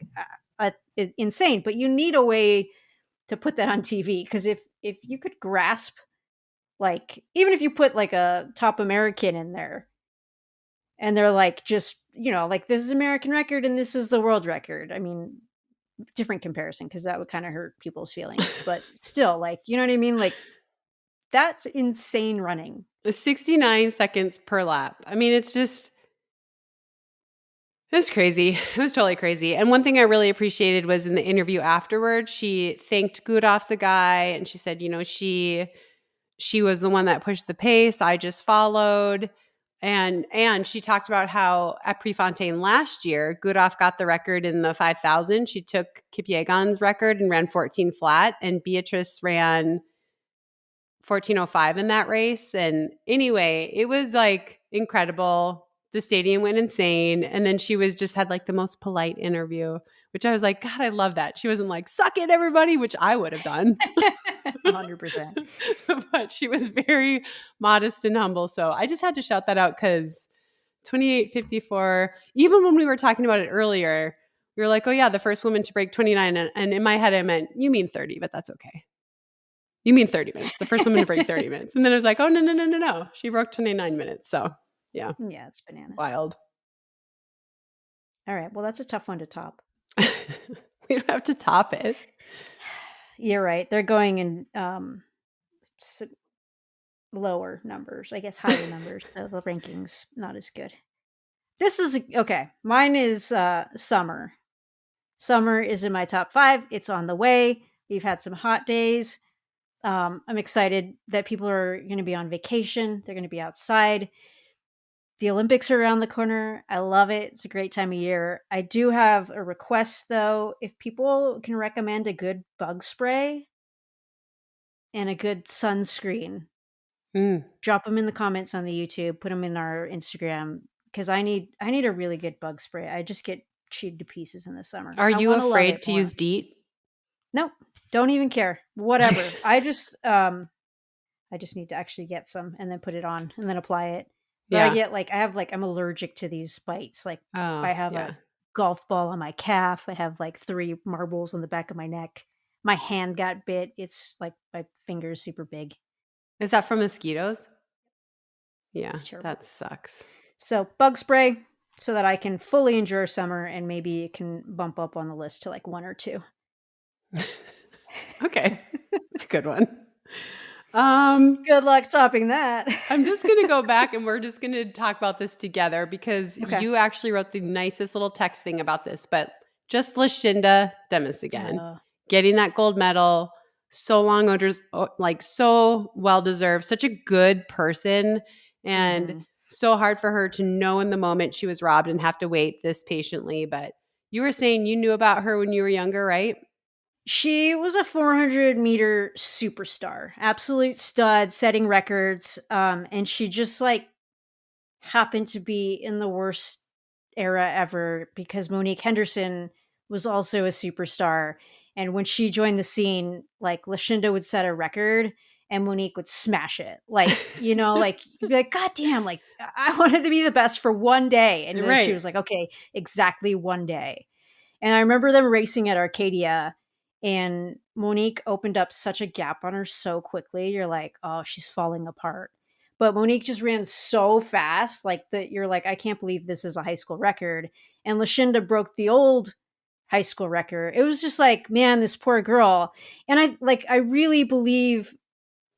insane, but you need a way to put that on TV because if you could grasp, like even if you put like a top American in there and they're like just like this is American record and this is the world record, I mean different comparison because that would kind of hurt people's feelings, but still, like, you know what I mean, like that's insane running. 69 seconds per lap. I mean, it's crazy. It was totally crazy. And one thing I really appreciated was in the interview afterwards, she thanked Gudaf Sagai and she said, she was the one that pushed the pace. I just followed. And she talked about how at Prefontaine last year, Gudaf got the record in the 5,000. She took Kipyegon's record and ran 14 flat, and Beatrice ran 14:05 in that race. And anyway, it was like incredible. The stadium went insane. And then she had like the most polite interview, which I was like, God, I love that. She wasn't like, suck it, everybody, which I would have done. 100%. But she was very modest and humble. So I just had to shout that out because 28:54, even when we were talking about it earlier, we were like, oh yeah, the first woman to break 29. And in my head, I meant, you mean 30, but that's okay. You mean 30 minutes, the first woman to break 30 minutes. And then I was like, oh, no. She broke 29 minutes. So yeah. Yeah, it's bananas. Wild. All right. Well, that's a tough one to top. We don't have to top it. You're right. They're going in lower numbers, I guess higher numbers. The rankings not as good. This is okay. Mine is summer. Summer is in my top 5. It's on the way. We've had some hot days. I'm excited that people are going to be on vacation. They're going to be outside. The Olympics are around the corner. I love it. It's a great time of year. I do have a request, though. If people can recommend a good bug spray and a good sunscreen, drop them in the comments on the YouTube. Put them in our Instagram because I need a really good bug spray. I just get chewed to pieces in the summer. Are you afraid to use DEET? No, don't even care. Whatever. I just need to actually get some and then put it on and then apply it. But I Yeah. get I'm allergic to these bites. Like Oh, I have yeah. a golf ball on my calf. I have like 3 marbles on the back of my neck. My hand got bit. It's like my finger's super big. Is that from mosquitoes? Yeah, It's terrible. that sucks. So bug spray so that I can fully enjoy summer and maybe it can bump up on the list to like 1 or 2. Okay. That's a good one. Um, Good luck topping that. I'm just gonna go back and we're just gonna talk about this together because Okay. you actually wrote the nicest little text thing about this, but just Lashinda Demus again. Uh, Getting that gold medal, so long overdue, like so well deserved, such a good person, and mhm. so hard for her to know in the moment she was robbed and have to wait this patiently. But you were saying you knew about her when you were younger, right? She was a 400-meter superstar, absolute stud, setting records, and she just, like, happened to be in the worst era ever because Monique Henderson was also a superstar, and when she joined the scene, like, Lashinda would set a record and Monique would smash it. Like, like, you'd be like, "God damn, like, I wanted to be the best for 1 day," and then she Right. was like, "Okay, exactly 1 day." And I remember them racing at Arcadia, and Monique opened up such a gap on her so quickly. You're like, "Oh, she's falling apart." But Monique just ran so fast, like that you're like, "I can't believe this is a high school record." And Lashinda broke the old high school record. It was just like, man, this poor girl. And I really believe,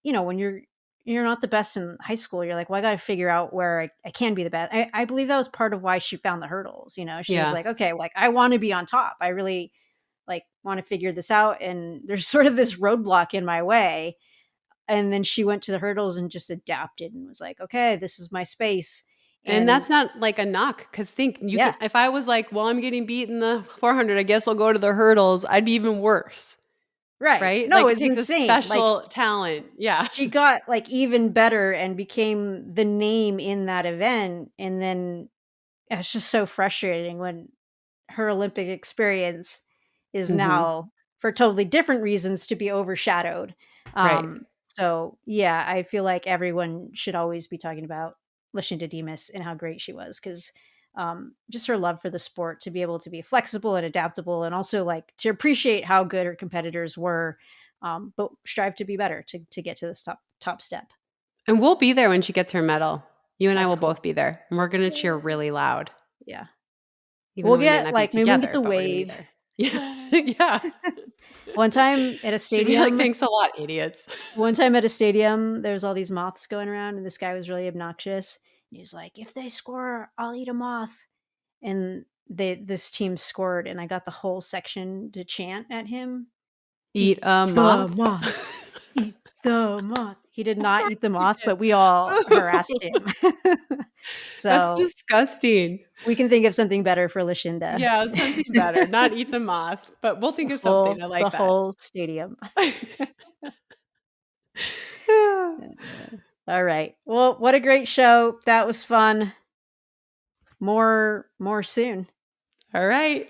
when you're not the best in high school, you're like, well, I got to figure out where I can be the best. I believe that was part of why she found the hurdles. She was Yeah. like, okay, like I want to be on top. I really like want to figure this out. And there's sort of this roadblock in my way. And then she went to the hurdles and just adapted and was like, okay, this is my space. And And that's not like a knock because think you can. yeah, If I was like, well, I'm getting beat in the 400, I guess I'll go to the hurdles. I'd be even worse, right. right? No, Like it it's takes a insane. Like special talent. Yeah. she got like even better and became the name in that event. And then it's just so frustrating when her Olympic experience is Hmm. now, for totally different reasons, to be overshadowed. Right. So yeah, I feel like everyone should always be talking about Lashinda Demus and how great she was because just her love for the sport, to be able to be flexible and adaptable, and also like to appreciate how good her competitors were, but strive to be better to get to this top step. And we'll be there when she gets her medal. You and I That's will cool. both be there. And we're going to cheer really loud, Yeah, even we'll though we might get not be like maybe we can get together, the but we're going to be wave. there. Yeah. Yeah. One time at a Should be like, stadium, thanks a lot, idiots. there was all these moths going around, and this guy was really obnoxious. He was like, "If they score, I'll eat a moth." And this team scored, and I got the whole section to chant at him, Eat "Eat a the moth. moth, eat the moth." He did Of not course eat the you moth, did. but we all harassed him. That's So disgusting. we can think of something better for Lashinda. Yeah, something better. Not eat the moth, but we'll think of something. Whole I the like that. whole stadium. All right. Well, what a great show. That was fun. More soon. All right.